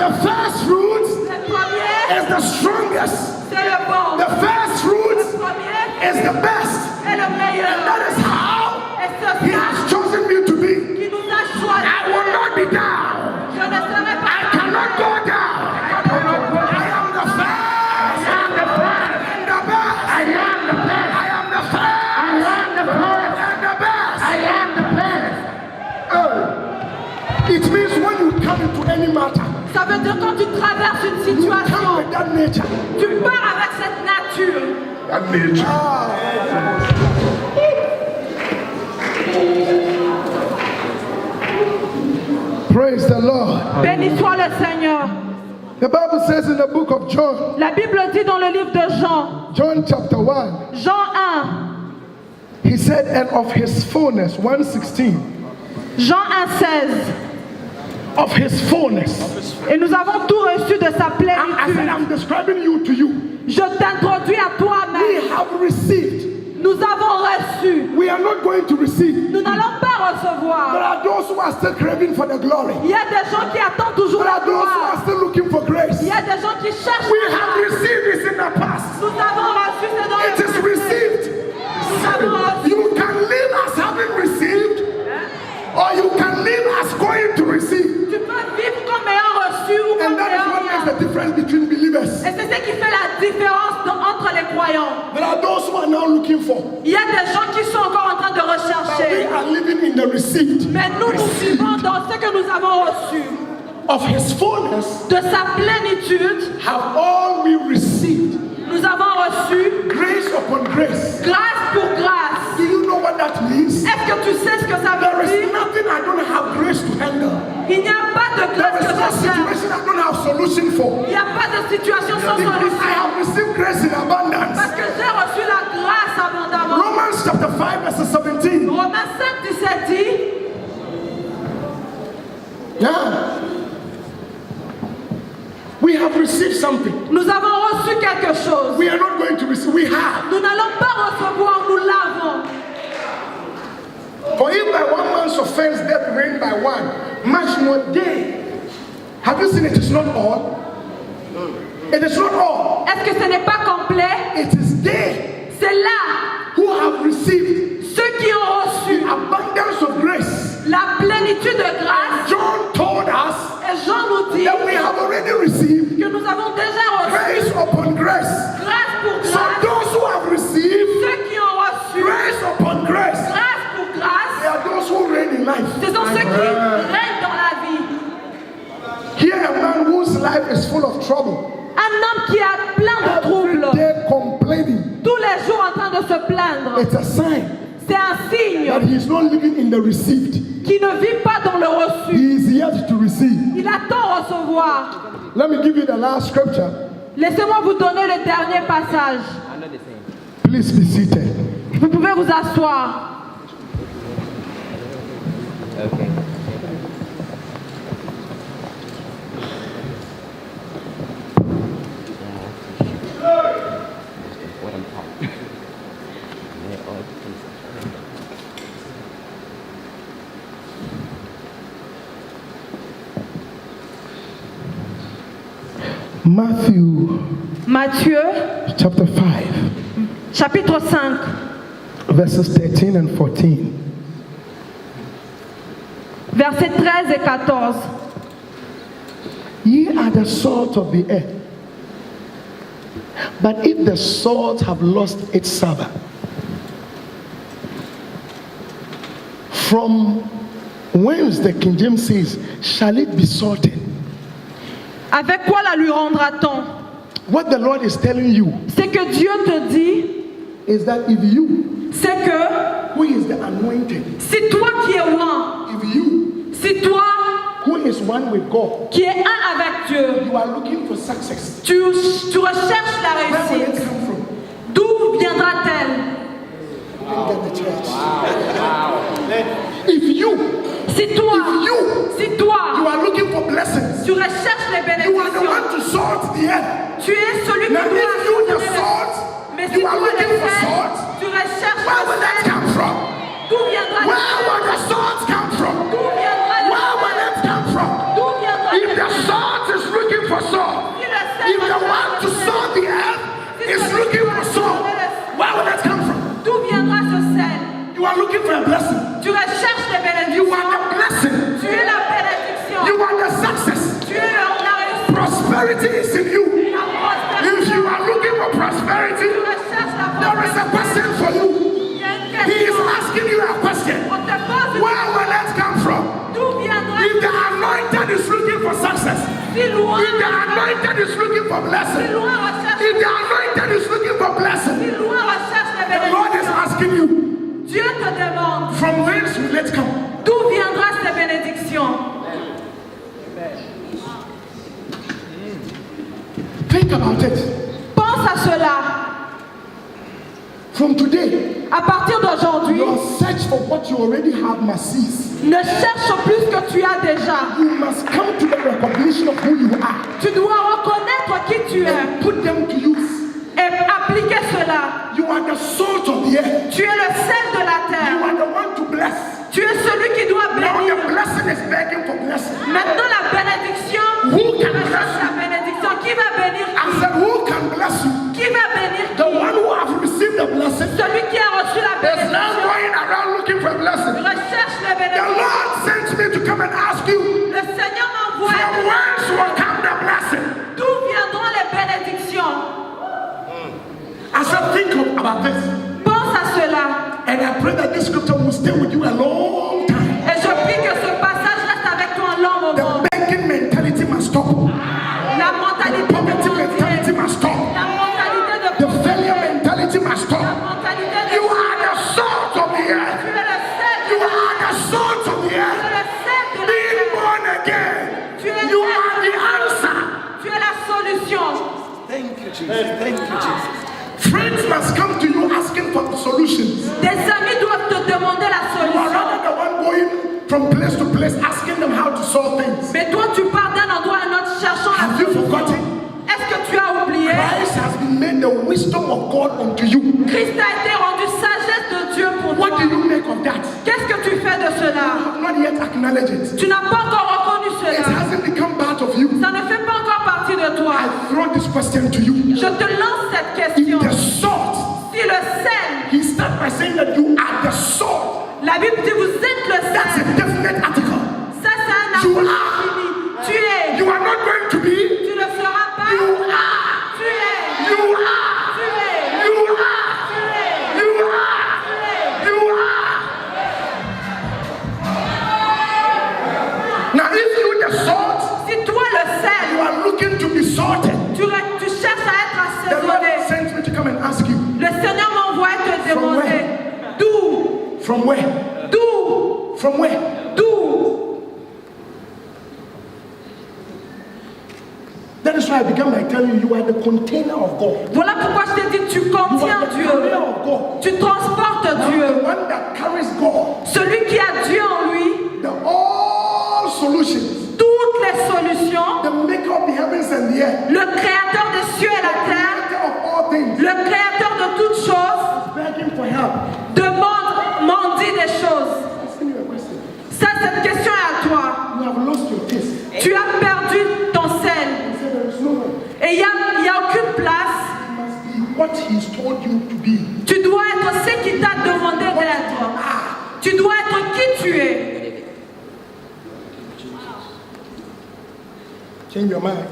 The first fruit Le premier, is the strongest. c'est le bon. The first fruit Le premier is the best. est le meilleur. That is how Et c'est He ça has chosen me to be. qui nous a choisis. I will not be down. Je ne serai pas I cannot go down. I am the first. I am the first. And the best. I am the best. I am the first. I am the first. And the best. I am the best. It means when you come into any matter, Ça veut dire quand tu traverses une you come situation, with that nature. tu pars avec cette nature. That nature. Praise the Lord. Béni soit le Seigneur. The Bible says in the book of John, La Bible dit dans le livre de Jean, John chapter 1, Jean 1, he said, and of his fullness, 1:16, Jean 1,16. of his fullness. Et nous avons tout reçu de sa I said, plénitude. I'm describing you to you. Je t'introduis à We toi-même. have received. Nous avons reçu. We are not going to receive. Nous n'allons pas There recevoir. are those who are still craving for the glory. Il y a des gens qui attendent toujours There la are those who gloire. are still looking for grace. Il y a des gens qui cherchent We la have gloire. received this in the past. Nous avons reçu, c'est dans It le is passé. received. Nous avons reçu. You can live as having received, or you can live as going to receive. Tu peux vivre comme ayant reçu ou And comme that is what makes ayant the difference between believers. Et c'est ce qui fait la différence entre les croyants. There are those who are now looking for, Il y a des gens qui sont encore en train de but we rechercher. are living in the received. Mais nous, nous vivons dans ce que nous avons reçu. Of his fullness De sa plénitude, have all we received. nous avons reçu Grace upon grace. grâce pour grâce. Do you know what that means? Est-ce que tu sais ce que ça There veut is dire? nothing I don't have grace to handle. Il n'y a pas de There grâce is que no je cherche. situation I don't have solution for. Il n'y a pas de situation sans Because I solution. have received grace in abundance. Parce que j'ai reçu la grâce abondamment. Romans chapter 5 verse 17. Romains 5, 17 dit, Yeah. We have received something. nous avons reçu quelque chose. We are not going to receive. We have. Nous n'allons pas recevoir, nous l'avons. For if by one man's offense death reigned by one, much more they. Have you seen it? It's not all. It is not all. Est-ce que ce n'est pas complet? It is they C'est là who have received ceux qui ont reçu abundance of grace. la plénitude de grâce. John told us Et Jean nous dit that we have already received que nous avons déjà reçu grace upon grace. grâce pour So grâce. those who have received Ceux qui ont reçu grace upon grace, grâce pour they grâce, are those who reign in life. ce sont ceux qui règnent dans la vie. Here a man whose life is full of trouble. Un homme qui a plein de Every troubles, day complaining. tous les jours en train de se plaindre. It's a sign C'est un signe that he is not living in the received. qui ne vit pas dans le reçu. He is yet to receive. Il attend recevoir. Let me give you the last scripture. Laissez-moi vous donner le dernier passage. Please be seated. Vous pouvez vous asseoir. Matthew Matthieu, chapter 5, chapitre 5, verses 13 and 14. versets 13 et 14. Ye are the salt of the earth. But if the salt have lost its savor, from whence the King James says, shall it be salted? Avec quoi la lui rendra-t-on? What the Lord is telling you C'est que Dieu te dit, is that if you, c'est que who is the anointed, c'est toi qui es loin, if you, c'est toi who is one with God, qui es un avec Dieu. you are looking for success, Tu recherches la where will it réussite. come from? D'où viendra-t-elle? Get the church. If you C'est toi. C'est you toi. are looking for blessings, Tu recherches les you are the bénédictions. one to salt the earth. Tu es celui qui Now, doit if you the assumer. salt, Mais si you tu are es looking le for sel, salt, tu recherches where will le that sel. come from? D'où viendra Where will the salt come from? D'où viendra le Where will sel? it come from? D'où If the salt is looking for salt, if the one to salt the earth is looking for salt, where will that come from? D'où viendra ce sel? You are looking for a blessing. Tu recherches les You bénédictions. are the blessing. Tu es la bénédiction. You are the success. Tu es la réussite. Prosperity is in you. La prospérité. If you are looking for prosperity, Tu recherches la there is a prospérité. question for you. Il y a une He is question. asking you a question. On te pose une Where will that come from? D'où viendra If the anointed is looking for success, si loin? if the anointed is looking for Si blessing, loin recherche. if the anointed is looking for Si blessing, loin recherche les the Lord is bénédictions. asking you, Dieu te demande from whence will it come? d'où viendra ces bénédictions. Think about it. Pense à cela. From today, À partir d'aujourd'hui, your search for what you already have must cease. ne cherche plus ce que tu as déjà. You must come to the recognition of who you are Tu dois reconnaître qui tu es and put them to use. et appliquer cela. You are the salt of the earth. Tu es le sel de la You terre. are the one to bless. Tu es celui qui doit Now bénir. the blessing is begging for blessing. Maintenant la bénédiction. Who can recherche bless la bénédiction. Qui va bénir I qui? said, who can bless you? Qui va bénir The qui? one who has received the blessing Celui qui a reçu la is now bénédiction going around looking for a blessing. recherche les The bénédictions. Lord sent me to come and ask you, Le Seigneur m'envoie. from whence will come the blessing? D'où viendront les bénédictions? I said, think about this. Pense à cela. And I pray that this scripture will stay with you a long time. Et je prie que ce passage reste avec toi un long moment. The begging mentality must stop. La mentalité de Poverty mentality mendier, must stop. la mentalité de The failure mentality must la stop. mentalité de You are the salt of the tu earth. es le sel de You la are the salt of the tu es earth. le sel de la Being born again. Tu es You are the answer. tu es la solution. Thank you, Jesus. Thank you, Jesus. Friends must come to you asking for solutions. Tes amis doivent te demander la You are solution. rather the one going from place to place asking them how to solve things. Mais toi tu pars d'un endroit à un autre cherchant la Have you solution. forgotten? Est-ce que tu as oublié? Christ has been made the wisdom of God unto you. Christ a été rendu sagesse de Dieu pour What toi. do you make of that? Qu'est-ce que tu fais de cela? You have not yet acknowledged it. Tu n'as pas encore reconnu It cela. hasn't become part of you. Ça ne fait pas encore partie de toi. I throw this question to you. Je te lance cette If question. the salt, Si le sel, he starts by saying that you are the salt. la Bible dit vous êtes le That's sel. a definite article. Ça c'est un You article are. fini. Tu es. You are not going to be. Tu ne seras pas. You are. Tu es. You are. Tu es. You are. Tu es. You are. You are. Now, if you the salt, Si toi le you sel, are looking to be salted. tu cherches à être The Lord assaisonné. sent me to come and ask you, Le Seigneur m'envoie te From demander d'où, from where? d'où, From where? d'où. That is why I began by telling you, you are the container of God. Voilà pourquoi je t'ai dit tu You are contiens the carrier Dieu. of God. Tu transportes The Dieu. one that carries God. Celui qui a Dieu en lui, The all solutions. toutes les solutions, The maker of the heavens and the earth. le créateur des cieux et la terre, Creator of all things. le créateur de toutes choses, Begging for help. mendie des choses. Asking you a question. Ça, cette question est à toi. You have lost your taste. Tu as perdu ton sel. He said there is no way. Et il n'y a aucune place. You must be what he's told you to be. Tu dois être ce qu'il t'a demandé d'être. Tu dois être qui tu es. Change your mind.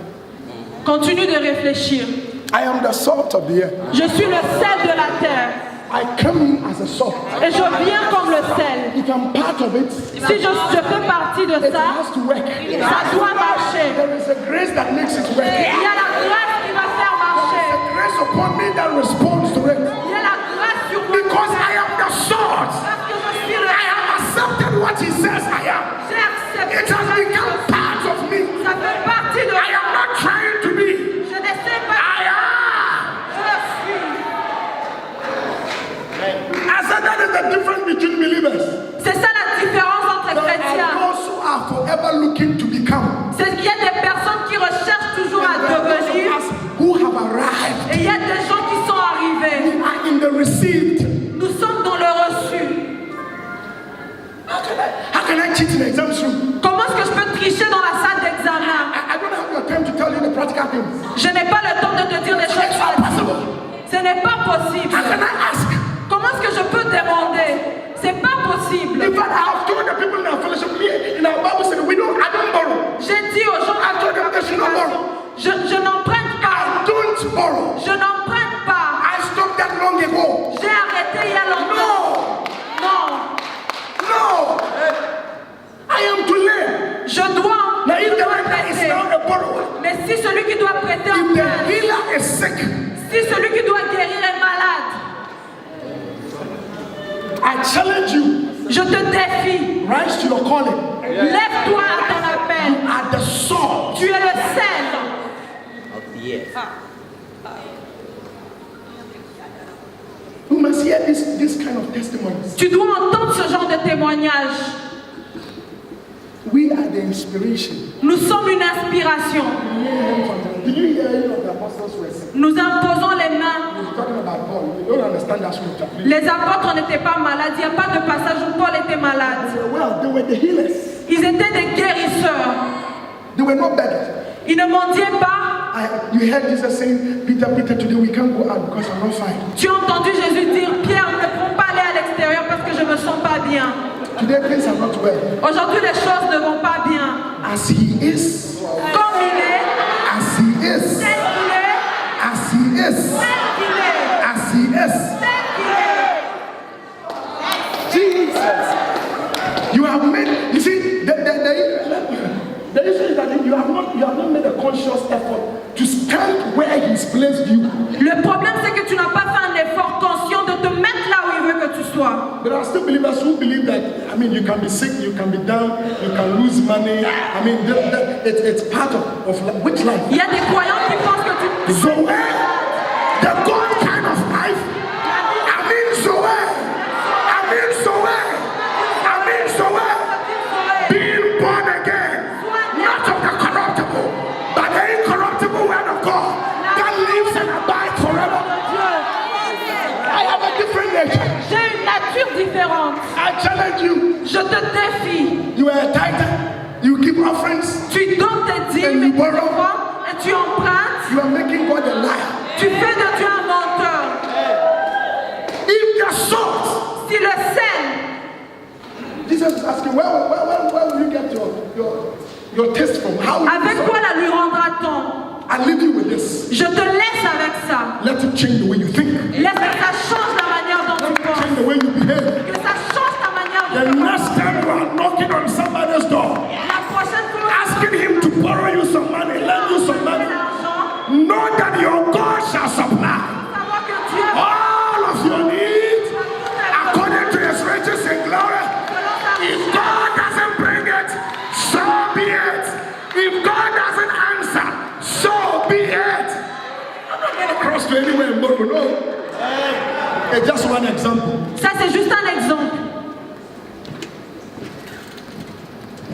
Continue de réfléchir. I am the salt of the earth. Je suis le sel de la terre. I come in as a salt. Et je viens comme le sel. If I'm part of it, Si je fais partie de it ça, has to work. ça doit marcher. There is a grace that makes it work. Il y a la grâce qui va faire marcher. There's a grace upon me that responds to it. Il y a la grâce sur moi. Because I am the salt. Parce que je suis le I have accepted what he says I am. J'ai accepté. It has become part of me. Ça fait partie de I am not trying to be. Je n'essaie pas. I am. Je suis. I said that is the difference between believers. C'est ça la différence entre There chrétiens. are those who are forever looking to become. C'est qu'il y a des personnes qui recherchent toujours à There are those of devenir. us who have arrived. Et il y a des gens qui sont arrivés. We are in the received. Nous sommes dans le reçu. How can I cheat in the exam room? Comment est-ce que je peux tricher dans la salle d'examen? I practical things. Je n'ai pas le temps de te dire des choses It's not pratiques. possible. Ce n'est pas possible. How can I ask? Comment est-ce que je peux demander? C'est pas possible. In fact, I have told the people in our fellowship, in our Bible study, I don't borrow. J'ai dit aux gens I told them they should not borrow. je n'emprunte pas. I don't borrow. Je n'emprunte pas. I stopped that long ago. J'ai arrêté il y a longtemps. Non. No. I am to learn. Je dois. Now, if je the dois lender is prêter. now a borrower, Mais si celui qui doit prêter if emprunte, the healer is sick, si celui qui doit guérir est malade, I challenge you. je te défie. Rise to your calling. Lève-toi à ton appel. At the sword. Tu es le sel. You must hear this kind of testimonies. Tu dois entendre ce genre de témoignage. We are the inspiration. Nous sommes une inspiration. Did you hear any of the apostles were sick? Nous imposons les mains. We're talking about Paul. You don't understand that scripture. Please. Les apôtres n'étaient pas malades. Il n'y a pas de passage où Paul était malade. Well, they were the healers. Ils étaient des guérisseurs. They were not beggars. Ils ne mendiaient pas. You heard Jesus saying, Peter, today we can't go out because I'm not fine. Tu as entendu Jésus dire, Pierre, ne peux pas aller à l'extérieur parce que je ne me sens pas bien. Today things are not well. Aujourd'hui, les choses ne vont pas bien. As he is. Comme il est, As he is. tel qu'il est, As he is. tel qu'il est, As he is. tel qu'il est. Jesus. You have made, you see, the issue is that you have not made a conscious effort to stand where he's placed you. Le problème, c'est que tu n'as pas fait un effort conscient de te mettre là où il veut que tu sois. There are still believers who believe that, you can be sick, you can be down, you can lose money. It's part of which life? Il y a des croyants qui pensent que tu... Zoe, the God kind of life. Zoe. Being born again, not of the corruptible, but the incorruptible word of God that lives and abides forever. I have a different nature. J'ai une nature différente. I challenge you. Je te défie. You are a tither. You give offerings. Tu donnes tes dîmes et tes offrandes et tu empruntes. You are making God a liar. Tu fais de Dieu un menteur. If the salt, Si le sel, Jesus is asking, where will you get your taste from? How will avec you quoi la lui rendra-t-on? I leave you with this. Je te laisse avec ça. Let it change the way you think. Laisse que ça change la manière dont Let tu it penses. change the way you behave. Que ça change ta manière The de penser. next time you are knocking on somebody's door, La prochaine fois, asking him to borrow you some money, lend you some money, l'argent, know that your God shall supply savoir que Dieu all of your needs according to his riches in glory. If God doesn't bring it, so be it. If God doesn't answer, so be it. I'm not going to cross to anywhere in Borgo, no. It's just one example. Ça, c'est juste un exemple.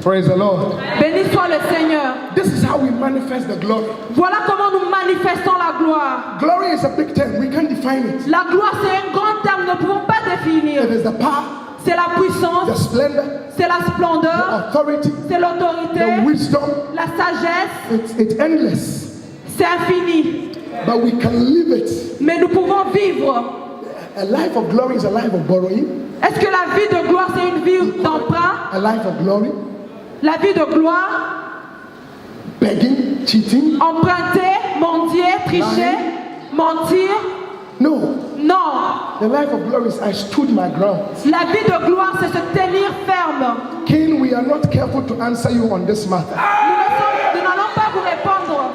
Praise the Lord. Béni soit le Seigneur. This is how we manifest the glory. Voilà comment nous manifestons la gloire. Glory is a big term. We can't define it. La gloire, c'est un grand terme, nous ne pouvons pas définir. It is the power, C'est la the puissance, splendor, c'est la the splendeur, authority, c'est l'autorité, the wisdom. la sagesse, It's endless. c'est infini. But we can live it. Mais nous pouvons vivre. A life of glory is a life of borrowing. Est-ce que la vie de gloire, c'est une vie d'emprunt? A life of glory, La vie de gloire, begging, cheating. emprunter, mendier, tricher, mentir? No. Non. The life of glory is I stood my ground. La vie de gloire, c'est se tenir ferme. King, we are not careful to answer you on this matter. Nous n'allons pas vous répondre.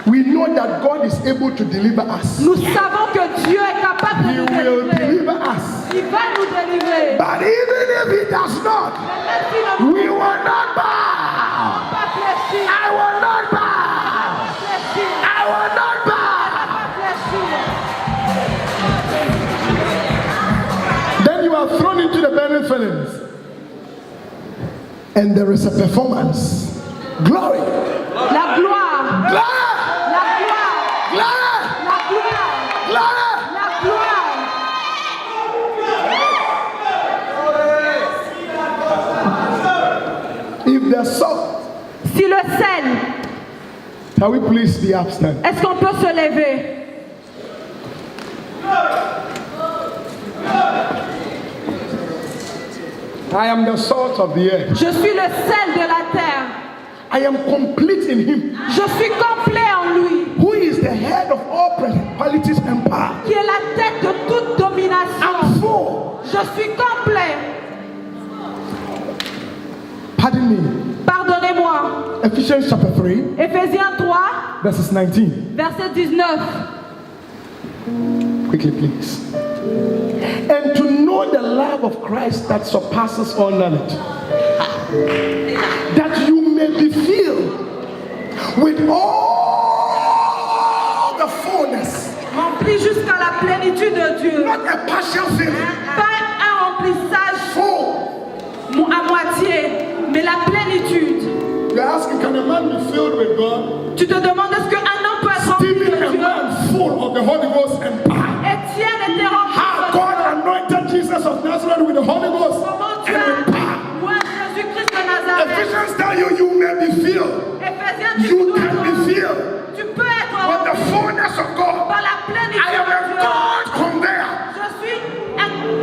We know that God is able to deliver us. Nous savons que Dieu est capable de He nous will délivrer. deliver us. Il va nous délivrer. But even if he does not, Même s'il ne we will not bow. pas fléchir, I will not bow. fléchir, I will not bow. pas fléchir. Then you are thrown into the burning flames. And there is a performance. Glory. La gloire, Glory. la gloire, Glory. la gloire, Glory. la gloire. If the salt Si le sel Shall we please be absent? Est-ce qu'on peut se lever? I am the salt of the earth. Je suis le sel de la terre. I am complete in him. Je suis complet en lui, Who is the head of all principalities and power? qui est la tête de toute domination. I'm full. Je suis complet. Pardon me. Pardonnez-moi. Ephesians chapter 3, Éphésiens 3, verses 19. verset 19. Quickly, please. And to know the love of Christ that surpasses all knowledge, that you may be filled with all the fullness, Rempli jusqu'à la plénitude de Dieu. not a partial feeling, Pas un remplissage full. à moitié, mais la plénitude. You're asking, can a man be filled with God? Tu te demandes est-ce qu'un homme peut être rempli Stephen, de a Dieu? man full of the Holy Ghost and power. Étienne était rempli How de God anointed Jesus of Nazareth with the Holy Ghost Comment tu and as with power. ouais, Jésus-Christ de Nazareth. Ephesians tell you, you may be filled. Éphésiens, tu You dois can be être- filled tu peux être with the rempli fullness of God. par la I plénitude am de a Dieu. God conveyor.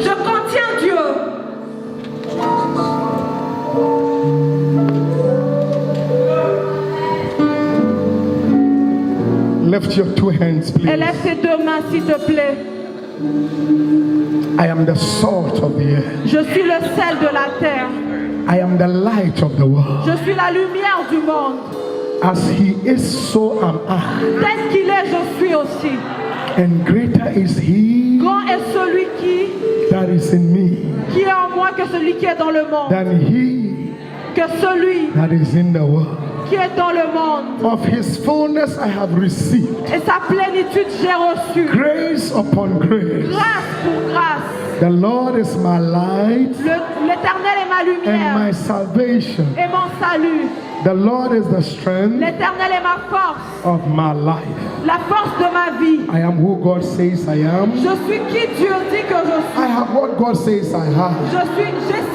Je contiens Dieu. Lift your two hands, please. Élève tes deux mains, s'il te plaît. I am the salt of the earth. Je suis le sel de la terre. I am the light of the world. Je suis la lumière du monde. As he is, so am I. Tel qu'il est, je suis aussi. And greater is he Grand est celui that is in me qui est en moi que celui qui est dans le monde. than he Que celui that is in the world. qui est dans le monde. Of his fullness I have received Et sa plénitude, j'ai reçu. grace upon grace. Grâce pour grâce. The Lord is my light L'Éternel est ma and lumière my salvation. et mon salut. The Lord is the strength L'Éternel est ma force, of my life. la force de ma vie. I am who God says I am. Je suis qui Dieu dit que je suis. I have what God says I have. Je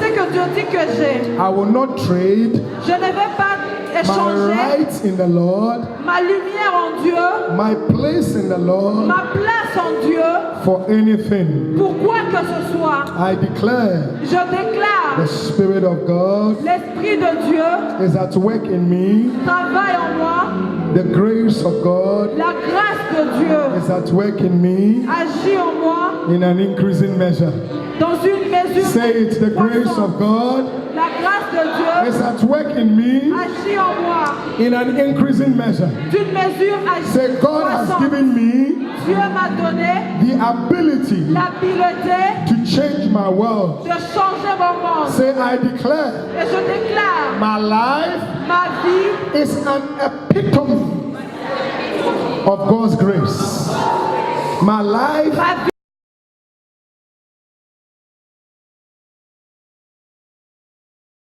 sais que Dieu dit que j'ai. I will not trade Je ne vais pas my échanger rights in the Lord, ma lumière en Dieu, my place in the Lord, ma place en Dieu, for anything. pour quoi que ce soit. I declare Je déclare, the Spirit of God l'Esprit de Dieu is at work in me. travaille en moi. The grace of God La grâce de Dieu is at work in me agit en moi in an increasing measure. dans une mesure. Say it, the grace of God La grâce de Dieu is at work in me agit en moi in an increasing measure. d'une mesure Say, God has croissante. given me Dieu m'a donné the ability l'habileté to change my world. de changer mon monde. Say, I declare Et je déclare, my life ma vie is an epitome of God's grace. My life ma vie